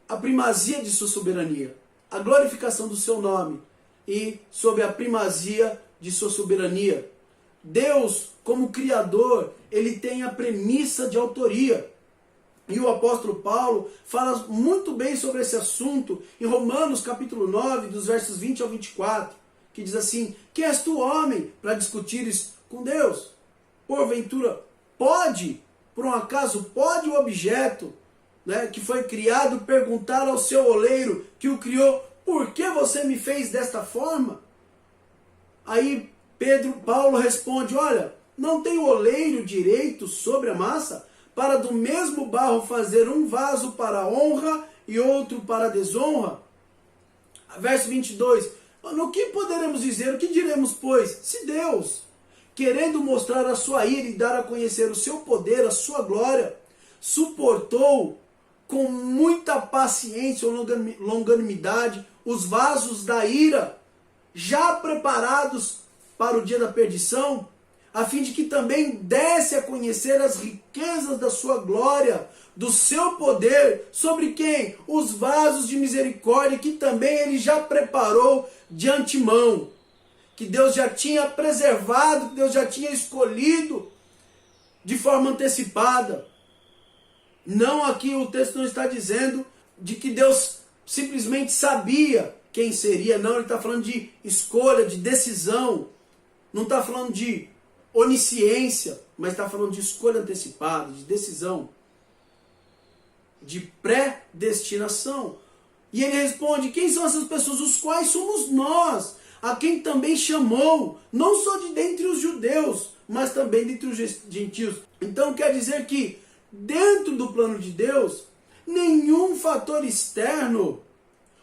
a primazia de sua soberania. A glorificação do seu nome e sobre a primazia de sua soberania. Deus, como Criador, ele tem a premissa de autoria. E o apóstolo Paulo fala muito bem sobre esse assunto em Romanos capítulo 9, dos versos 20 ao 24, que diz assim: quem és tu, homem, para discutires com Deus? Porventura, por um acaso, pode o objeto, né, que foi criado perguntar ao seu oleiro que o criou: por que você me fez desta forma? Aí Paulo responde: olha, não tem o oleiro direito sobre a massa para do mesmo barro fazer um vaso para honra e outro para desonra? Verso 22, no que poderemos dizer, o que diremos, pois? Se Deus, querendo mostrar a sua ira e dar a conhecer o seu poder, a sua glória, suportou com muita paciência ou longanimidade os vasos da ira, já preparados para o dia da perdição, a fim de que também desse a conhecer as riquezas da sua glória, do seu poder, sobre quem? Os vasos de misericórdia, que também ele já preparou de antemão, que Deus já tinha preservado, que Deus já tinha escolhido de forma antecipada. Não, aqui o texto não está dizendo de que Deus simplesmente sabia quem seria, não, ele está falando de escolha, de decisão, não está falando de onisciência, mas está falando de escolha antecipada, de decisão, de predestinação. E ele responde: quem são essas pessoas? Os quais somos nós, a quem também chamou, não só de dentre os judeus, mas também dentre os gentios. Então quer dizer que dentro do plano de Deus, nenhum fator externo,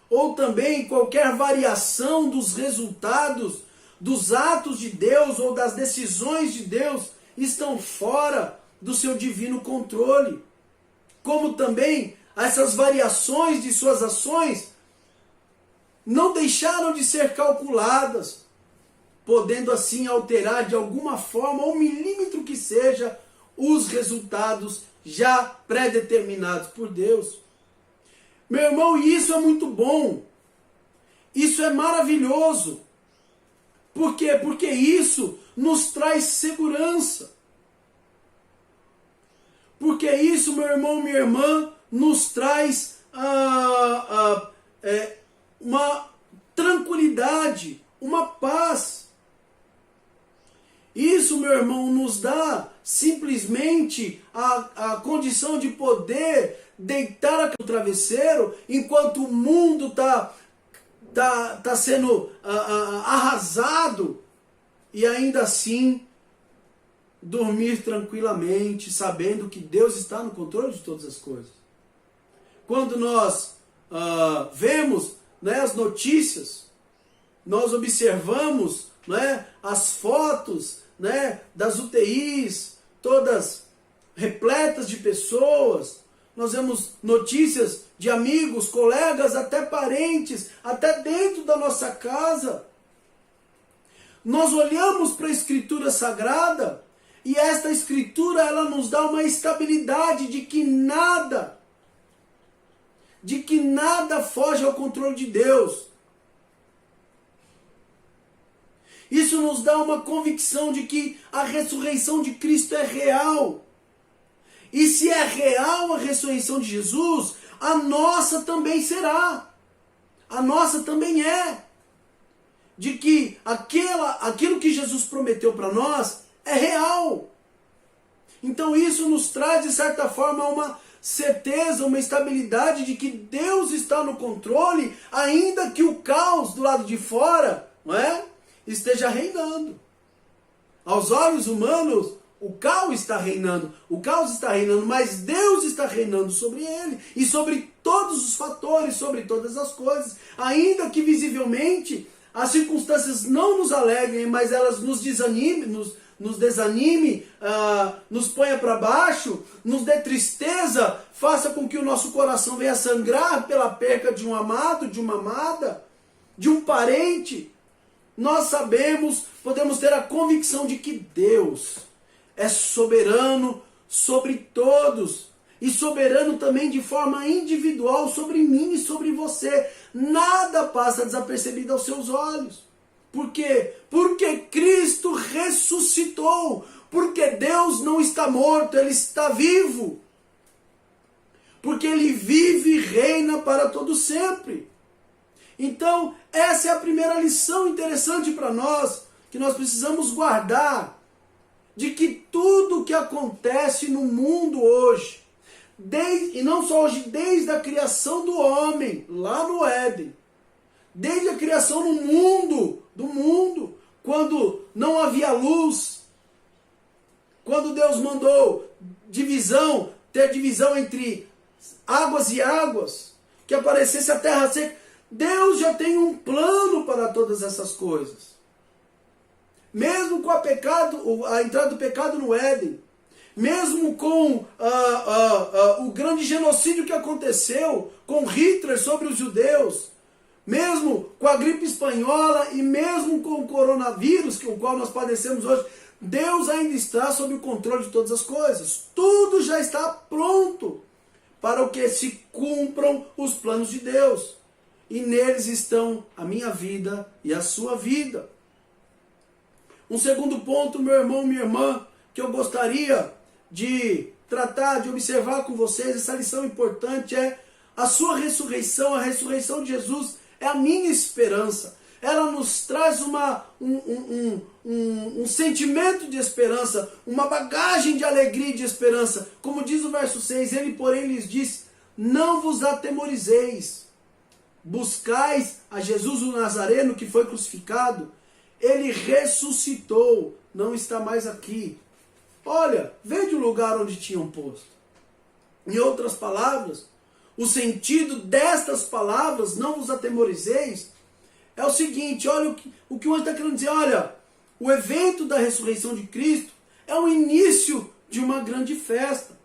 ou também qualquer variação dos resultados dos atos de Deus ou das decisões de Deus estão fora do seu divino controle. Como também essas variações de suas ações não deixaram de ser calculadas, podendo assim alterar de alguma forma, um milímetro que seja, os resultados já pré-determinados por Deus. Meu irmão, isso é muito bom. Isso é maravilhoso. Por quê? Porque isso nos traz segurança. Porque isso, meu irmão, minha irmã, nos traz uma tranquilidade, uma paz. Isso, meu irmão, nos dá simplesmente a condição de poder deitar no travesseiro enquanto o mundo está sendo arrasado, e ainda assim dormir tranquilamente, sabendo que Deus está no controle de todas as coisas. Quando nós vemos, né, as notícias, nós observamos, né, as fotos, né, das UTIs, todas repletas de pessoas, nós vemos notícias de amigos, colegas, até parentes, até dentro da nossa casa. Nós olhamos para a Escritura Sagrada e esta Escritura, ela nos dá uma estabilidade de que nada foge ao controle de Deus. Isso nos dá uma convicção de que a ressurreição de Cristo é real. E se é real a ressurreição de Jesus, a nossa também será. A nossa também é. De que aquilo que Jesus prometeu para nós é real. Então isso nos traz, de certa forma, uma certeza, uma estabilidade de que Deus está no controle, ainda que o caos do lado de fora, não é, esteja reinando. Aos olhos humanos, o caos está reinando, mas Deus está reinando sobre ele e sobre todos os fatores, sobre todas as coisas, ainda que visivelmente as circunstâncias não nos alegrem, mas elas nos desanimem, nos ponha para baixo, nos dê tristeza, faça com que o nosso coração venha sangrar pela perca de um amado, de uma amada, de um parente. Nós sabemos, podemos ter a convicção de que Deus é soberano sobre todos, e soberano também de forma individual sobre mim e sobre você. Nada passa desapercebido aos seus olhos. Por quê? Porque Cristo ressuscitou. Porque Deus não está morto, Ele está vivo. Porque Ele vive e reina para todo sempre. Então, essa é a primeira lição interessante para nós, que nós precisamos guardar, de que tudo que acontece no mundo hoje, e não só hoje, desde a criação do homem, lá no Éden, desde a criação do mundo, quando não havia luz, quando Deus mandou ter divisão entre águas e águas, que aparecesse a terra seca, Deus já tem um plano para todas essas coisas. Mesmo com a entrada do pecado no Éden, mesmo com o grande genocídio que aconteceu com Hitler sobre os judeus, mesmo com a gripe espanhola e mesmo com o coronavírus, o qual nós padecemos hoje, Deus ainda está sob o controle de todas as coisas. Tudo já está pronto para o que se cumpram os planos de Deus. E neles estão a minha vida e a sua vida. Um segundo ponto, meu irmão, minha irmã, que eu gostaria de tratar, de observar com vocês, essa lição importante é a sua ressurreição, a ressurreição de Jesus é a minha esperança. Ela nos traz um sentimento de esperança, uma bagagem de alegria e de esperança. Como diz o verso 6, ele porém lhes disse, não vos atemorizeis, buscais a Jesus o Nazareno que foi crucificado, ele ressuscitou, não está mais aqui. Olha, veja o lugar onde tinham posto. Em outras palavras, o sentido destas palavras, não vos atemorizeis, é o seguinte, olha o que o anjo está querendo dizer, olha, o evento da ressurreição de Cristo é o início de uma grande festa.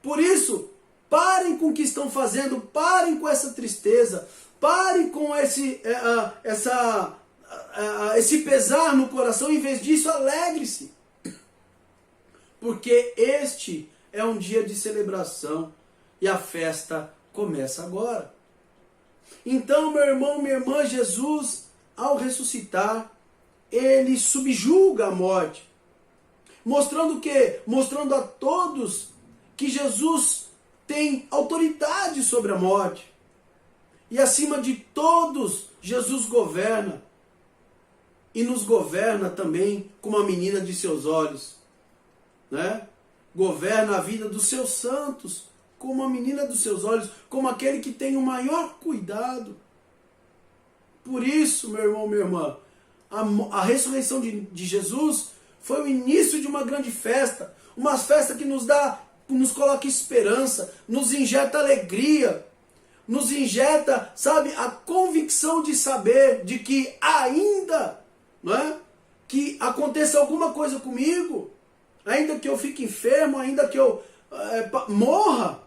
Por isso, parem com o que estão fazendo, parem com essa tristeza, parem com esse pesar no coração, em vez disso, alegre-se. Porque este é um dia de celebração e a festa começa agora. Então, meu irmão, minha irmã, Jesus, ao ressuscitar, ele subjuga a morte. Mostrando o quê? Mostrando a todos que Jesus tem autoridade sobre a morte. E acima de todos, Jesus governa. E nos governa também como a menina de seus olhos. Né? Governa a vida dos seus santos, como a menina dos seus olhos, como aquele que tem o maior cuidado. Por isso, meu irmão, minha irmã, a ressurreição de Jesus foi o início de uma grande festa, uma festa que nos coloca esperança, nos injeta alegria, nos injeta, sabe, a convicção de saber de que ainda, não é, que aconteça alguma coisa comigo, ainda que eu fique enfermo, ainda que eu morra,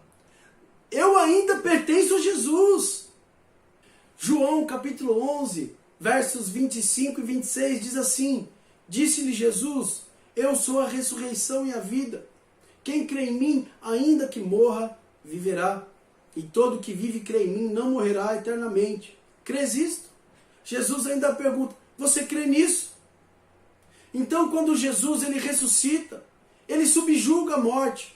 eu ainda pertenço a Jesus. João capítulo 11, versos 25 e 26 diz assim, disse-lhe Jesus, eu sou a ressurreição e a vida. Quem crê em mim, ainda que morra, viverá. E todo que vive e crê em mim não morrerá eternamente. Crês isto? Jesus ainda pergunta, você crê nisso? Então quando Jesus ele ressuscita, ele subjuga a morte.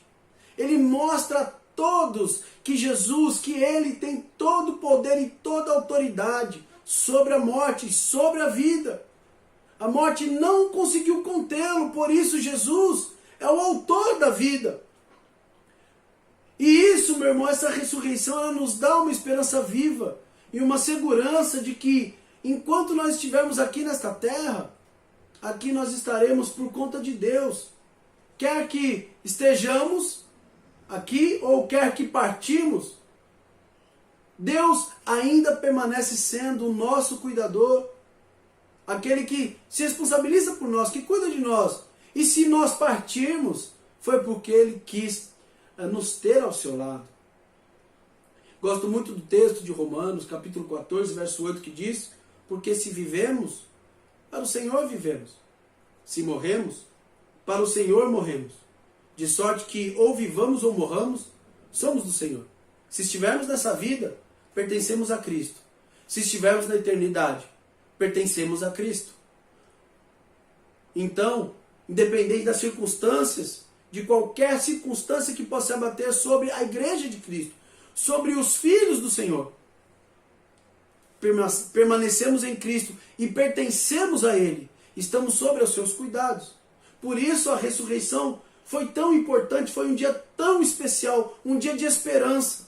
Ele mostra a todos que Jesus, que ele tem todo o poder e toda a autoridade sobre a morte e sobre a vida. A morte não conseguiu contê-lo, por isso Jesus é o autor da vida. E isso, meu irmão, essa ressurreição, ela nos dá uma esperança viva e uma segurança de que enquanto nós estivermos aqui nesta terra, aqui nós estaremos por conta de Deus. Quer que estejamos aqui ou quer que partimos, Deus ainda permanece sendo o nosso cuidador, aquele que se responsabiliza por nós, que cuida de nós. E se nós partirmos, foi porque Ele quis nos ter ao seu lado. Gosto muito do texto de Romanos, capítulo 14, verso 8, que diz, porque se vivemos, para o Senhor vivemos. Se morremos, para o Senhor morremos. De sorte que ou vivamos ou morramos, somos do Senhor. Se estivermos nessa vida, pertencemos a Cristo. Se estivermos na eternidade, pertencemos a Cristo. Então, independente das circunstâncias, de qualquer circunstância que possa abater sobre a igreja de Cristo, sobre os filhos do Senhor, permanecemos em Cristo e pertencemos a Ele, estamos sob os seus cuidados. Por isso a ressurreição foi tão importante, foi um dia tão especial, um dia de esperança.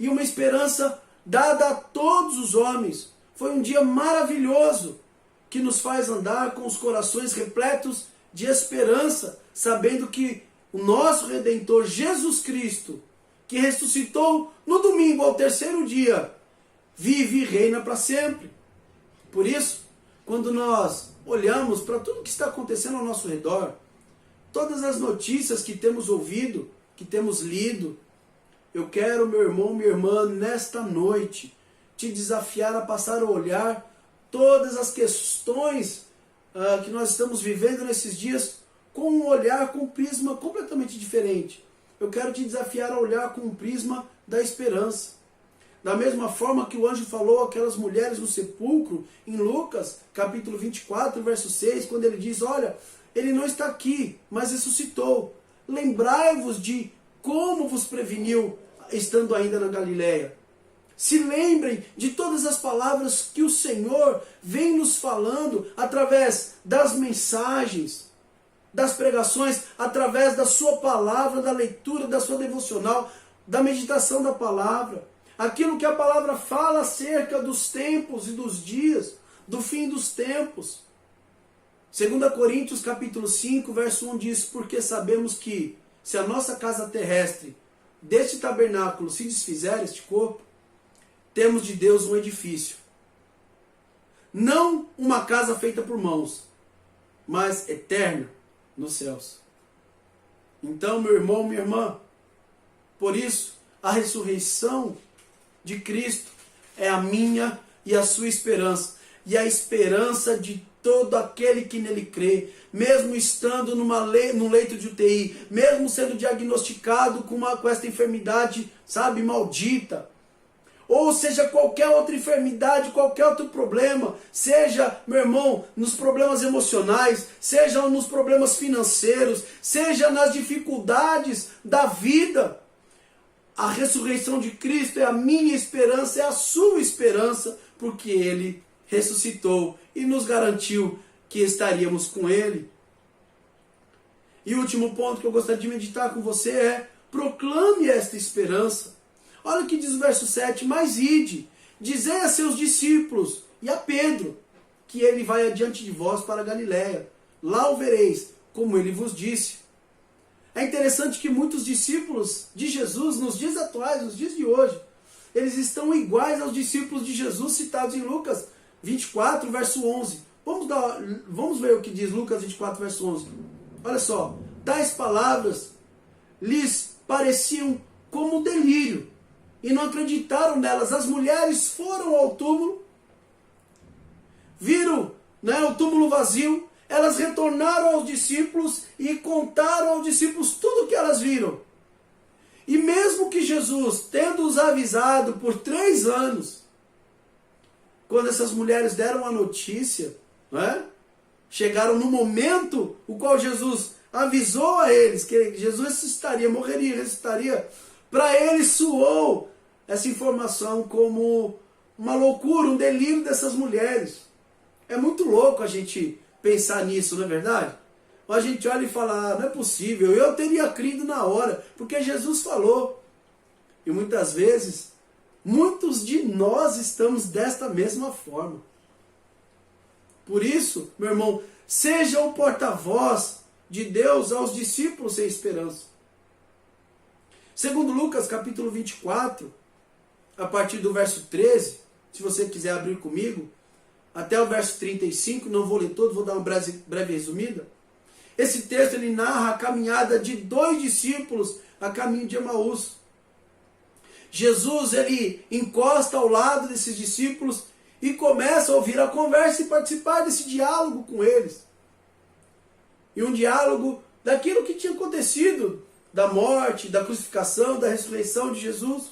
E uma esperança dada a todos os homens. Foi um dia maravilhoso, que nos faz andar com os corações repletos de esperança, sabendo que o nosso Redentor Jesus Cristo, que ressuscitou no domingo ao terceiro dia, vive e reina para sempre. Por isso, quando nós olhamos para tudo que está acontecendo ao nosso redor, todas as notícias que temos ouvido, que temos lido, eu quero, meu irmão, minha irmã, nesta noite, te desafiar a passar a olhar todas as questões que nós estamos vivendo nesses dias com um olhar, com um prisma completamente diferente. Eu quero te desafiar a olhar com um prisma da esperança. Da mesma forma que o anjo falou àquelas mulheres no sepulcro, em Lucas, capítulo 24, verso 6, quando ele diz, olha, ele não está aqui, mas ressuscitou. Lembrai-vos de como vos preveniu, estando ainda na Galileia. Se lembrem de todas as palavras que o Senhor vem nos falando através das mensagens, das pregações, através da sua palavra, da leitura, da sua devocional, da meditação da palavra. Aquilo que a palavra fala acerca dos tempos e dos dias, do fim dos tempos. 2 Coríntios capítulo 5, verso 1 diz, porque sabemos que se a nossa casa terrestre deste tabernáculo se desfizer, este corpo, temos de Deus um edifício. Não uma casa feita por mãos, mas eterna nos céus. Então, meu irmão, minha irmã, por isso, a ressurreição de Cristo é a minha e a sua esperança. E a esperança de todo aquele que nele crê, mesmo estando num leito de UTI, mesmo sendo diagnosticado com esta enfermidade, sabe, maldita, ou seja, qualquer outra enfermidade, qualquer outro problema, seja, meu irmão, nos problemas emocionais, seja nos problemas financeiros, seja nas dificuldades da vida, a ressurreição de Cristo é a minha esperança, é a sua esperança, porque Ele ressuscitou e nos garantiu que estaríamos com Ele. E o último ponto que eu gostaria de meditar com você é: proclame esta esperança. Olha o que diz o verso 7, mas ide, dizei a seus discípulos e a Pedro, que ele vai adiante de vós para a Galiléia. Lá o vereis, como ele vos disse. É interessante que muitos discípulos de Jesus, nos dias atuais, nos dias de hoje, eles estão iguais aos discípulos de Jesus citados em Lucas 24, verso 11. Vamos ver o que diz Lucas 24, verso 11. Olha só, tais palavras lhes pareciam como delírio, e não acreditaram nelas. As mulheres foram ao túmulo, viram, o túmulo vazio, elas retornaram aos discípulos e contaram aos discípulos tudo o que elas viram. E mesmo que Jesus, tendo-os avisado por 3 anos, quando essas mulheres deram a notícia, chegaram no momento o qual Jesus avisou a eles que Jesus ressuscitaria, morreria, ressuscitaria, para eles soou essa informação como uma loucura, um delírio dessas mulheres. É muito louco a gente pensar nisso, não é verdade? A gente olha e fala, não é possível, eu teria crido na hora, porque Jesus falou. E muitas vezes, muitos de nós estamos desta mesma forma. Por isso, meu irmão, seja o porta-voz de Deus aos discípulos sem esperança. Segundo Lucas capítulo 24, a partir do verso 13, se você quiser abrir comigo, até o verso 35, não vou ler todo, vou dar uma breve resumida. Esse texto ele narra a caminhada de 2 discípulos a caminho de Emaús. Jesus ele encosta ao lado desses discípulos e começa a ouvir a conversa e participar desse diálogo com eles. E um diálogo daquilo que tinha acontecido, da morte, da crucificação, da ressurreição de Jesus.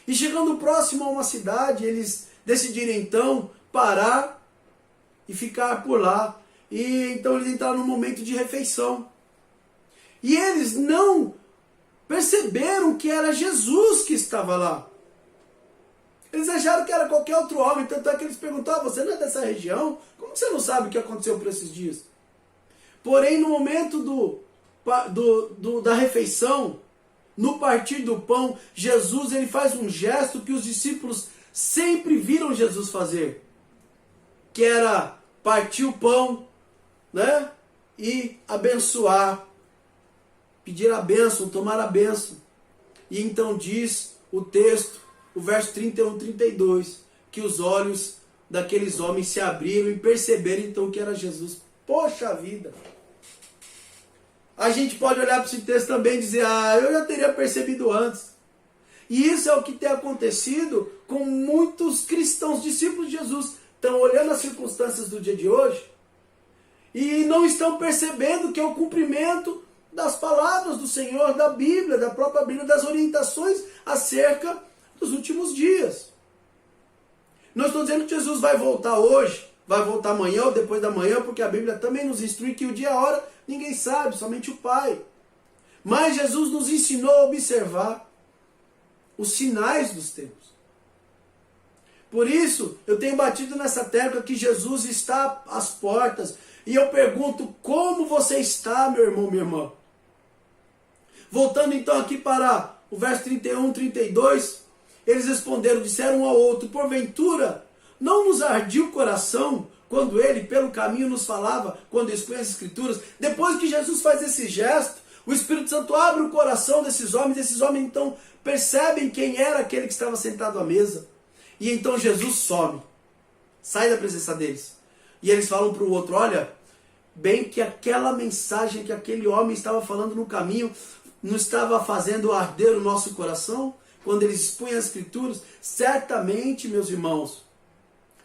E chegando próximo a uma cidade, eles decidiram então parar e ficar por lá. E então eles entraram num momento de refeição. E eles não perceberam que era Jesus que estava lá. Eles acharam que era qualquer outro homem, tanto é que eles perguntaram: você não é dessa região? Como você não sabe o que aconteceu por esses dias? Porém, no momento da refeição, no partir do pão, Jesus ele faz um gesto que os discípulos sempre viram Jesus fazer, que era partir o pão, né? E abençoar, pedir a bênção, tomar a bênção. E então diz o texto, o verso 31, 32, que os olhos daqueles homens se abriram e perceberam então que era Jesus. Poxa vida! A gente pode olhar para esse texto também e dizer: eu já teria percebido antes. E isso é o que tem acontecido com muitos cristãos, discípulos de Jesus. Estão olhando as circunstâncias do dia de hoje e não estão percebendo que é o cumprimento das palavras do Senhor, da Bíblia, da própria Bíblia, das orientações acerca dos últimos dias. Não estou dizendo que Jesus vai voltar hoje, vai voltar amanhã ou depois da manhã, porque a Bíblia também nos instrui que o dia e a hora ninguém sabe, somente o Pai. Mas Jesus nos ensinou a observar os sinais dos tempos. Por isso, eu tenho batido nessa tecla que Jesus está às portas. E eu pergunto: como você está, meu irmão, minha irmã? Voltando então aqui para o verso 31, 32, eles responderam, disseram um ao outro: porventura, não nos ardia o coração quando ele pelo caminho nos falava, quando expunha as Escrituras? Depois que Jesus faz esse gesto, o Espírito Santo abre o coração desses homens então percebem quem era aquele que estava sentado à mesa. E então Jesus some, sai da presença deles. E eles falam para o outro: olha, bem que aquela mensagem que aquele homem estava falando no caminho não estava fazendo arder o nosso coração? Quando eles expunham as Escrituras, certamente, meus irmãos,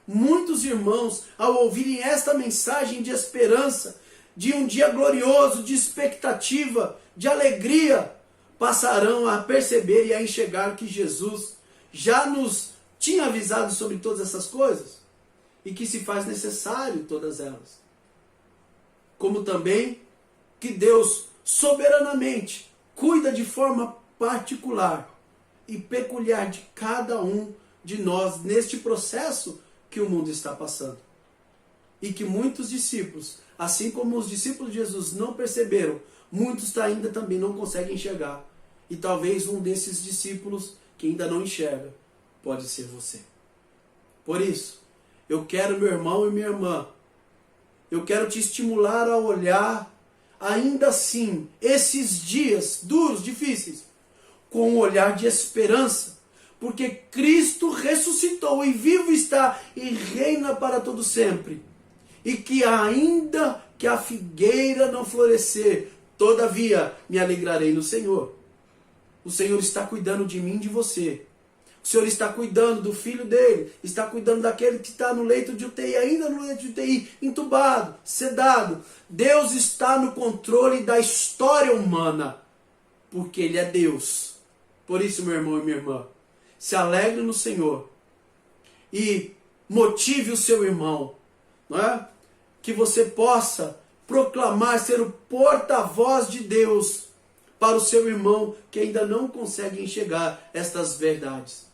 muitos irmãos, ao ouvirem esta mensagem de esperança, de um dia glorioso, de expectativa, de alegria, passarão a perceber e a enxergar que Jesus já nos tinha avisado sobre todas essas coisas e que se faz necessário todas elas. Como também que Deus soberanamente cuida de forma particular e peculiar de cada um de nós neste processo que o mundo está passando. E que muitos discípulos, assim como os discípulos de Jesus não perceberam, muitos ainda também não conseguem enxergar. E talvez um desses discípulos que ainda não enxerga pode ser você. Por isso, eu quero, meu irmão e minha irmã, eu quero te estimular a olhar ainda assim esses dias duros, difíceis, com um olhar de esperança, porque Cristo ressuscitou e vivo está e reina para todo sempre. E que ainda que a figueira não florescer, todavia me alegrarei no Senhor. O Senhor está cuidando de mim e de você. O Senhor está cuidando do filho dele, está cuidando daquele que está no leito de UTI, ainda no leito de UTI, entubado, sedado. Deus está no controle da história humana, porque Ele é Deus. Por isso, meu irmão e minha irmã, se alegre no Senhor e motive o seu irmão, não é? Que você possa proclamar, ser o porta-voz de Deus para o seu irmão que ainda não consegue enxergar estas verdades.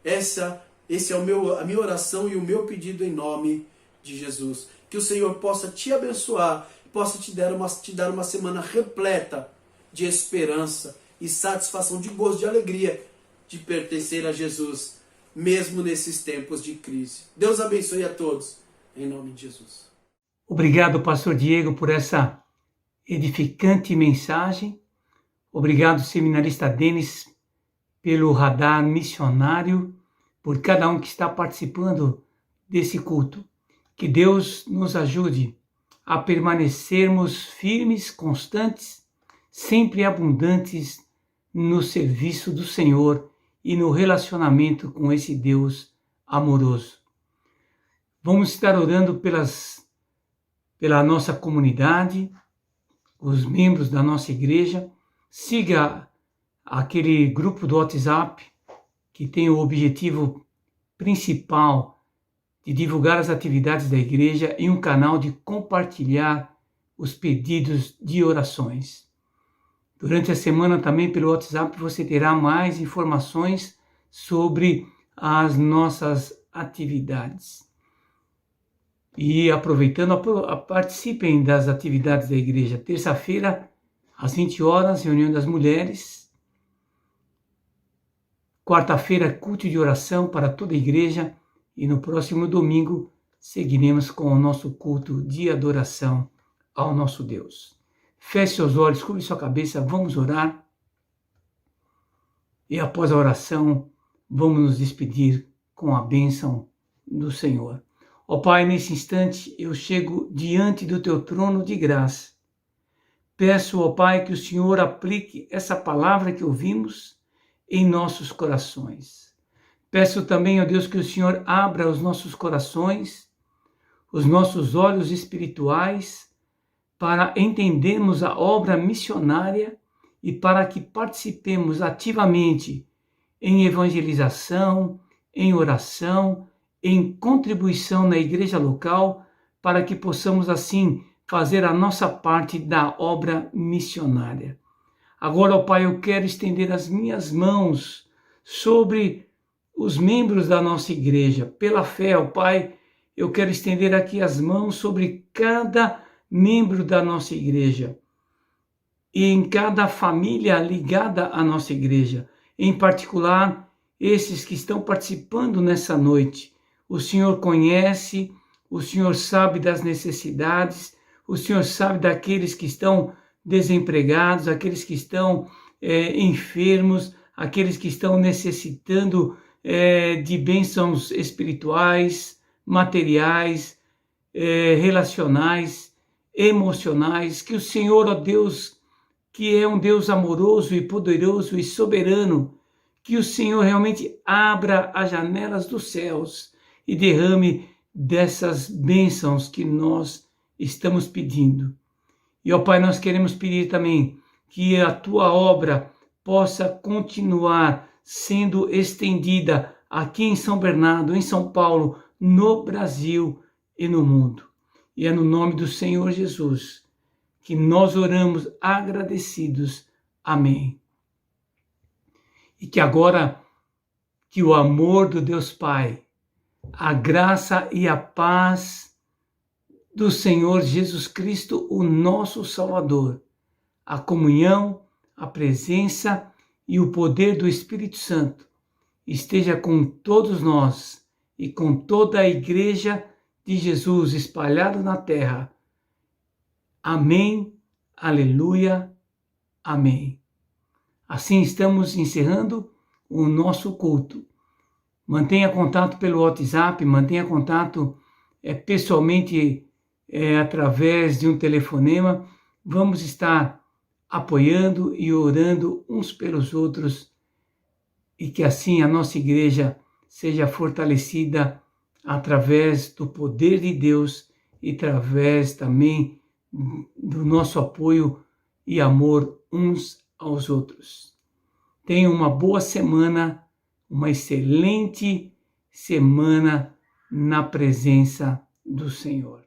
Esse é a minha oração e o meu pedido em nome de Jesus. Que o Senhor possa te abençoar, possa te dar uma semana repleta de esperança e satisfação, de gozo, de alegria de pertencer a Jesus, mesmo nesses tempos de crise. Deus abençoe a todos, em nome de Jesus. Obrigado, pastor Diego, por essa edificante mensagem. Obrigado, seminarista Denis, pelo radar missionário, por cada um que está participando desse culto. Que Deus nos ajude a permanecermos firmes, constantes, sempre abundantes no serviço do Senhor e no relacionamento com esse Deus amoroso. Vamos estar orando pela nossa comunidade, os membros da nossa igreja. Siga aquele grupo do WhatsApp que tem o objetivo principal de divulgar as atividades da igreja e um canal de compartilhar os pedidos de orações. Durante a semana também pelo WhatsApp você terá mais informações sobre as nossas atividades. E aproveitando, participem das atividades da igreja. Terça-feira, às 20 horas, reunião das mulheres. Quarta-feira, culto de oração para toda a igreja. E no próximo domingo, seguiremos com o nosso culto de adoração ao nosso Deus. Feche seus olhos, curve sua cabeça, vamos orar. E após a oração, vamos nos despedir com a bênção do Senhor. Ó Pai, nesse instante eu chego diante do Teu trono de graça. Peço, ó Pai, que o Senhor aplique essa palavra que ouvimos em nossos corações. Peço também, ó Deus, que o Senhor abra os nossos corações, os nossos olhos espirituais, para entendermos a obra missionária e para que participemos ativamente em evangelização, em oração, em contribuição na igreja local, para que possamos assim fazer a nossa parte da obra missionária. Agora, ó Pai, eu quero estender as minhas mãos sobre os membros da nossa igreja. Pela fé, ó Pai, eu quero estender aqui as mãos sobre cada membro da nossa igreja e em cada família ligada à nossa igreja, em particular esses que estão participando nessa noite. O Senhor conhece, o Senhor sabe das necessidades, o Senhor sabe daqueles que estão desempregados, aqueles que estão enfermos, aqueles que estão necessitando de bênçãos espirituais, materiais, relacionais, emocionais. Que o Senhor, ó Deus, que é um Deus amoroso e poderoso e soberano, que o Senhor realmente abra as janelas dos céus e derrame dessas bênçãos que nós estamos pedindo. E, ó Pai, nós queremos pedir também que a Tua obra possa continuar sendo estendida aqui em São Bernardo, em São Paulo, no Brasil e no mundo. E é no nome do Senhor Jesus que nós oramos agradecidos. Amém. E que agora, que o amor do Deus Pai, a graça e a paz do Senhor Jesus Cristo, o nosso Salvador, a comunhão, a presença e o poder do Espírito Santo esteja com todos nós e com toda a igreja de Jesus espalhada na terra. Amém, aleluia, amém. Assim estamos encerrando o nosso culto. Mantenha contato pelo WhatsApp, mantenha contato pessoalmente através de um telefonema. Vamos estar apoiando e orando uns pelos outros e que assim a nossa igreja seja fortalecida através do poder de Deus e através também do nosso apoio e amor uns aos outros. Tenha uma boa semana, uma excelente semana na presença do Senhor.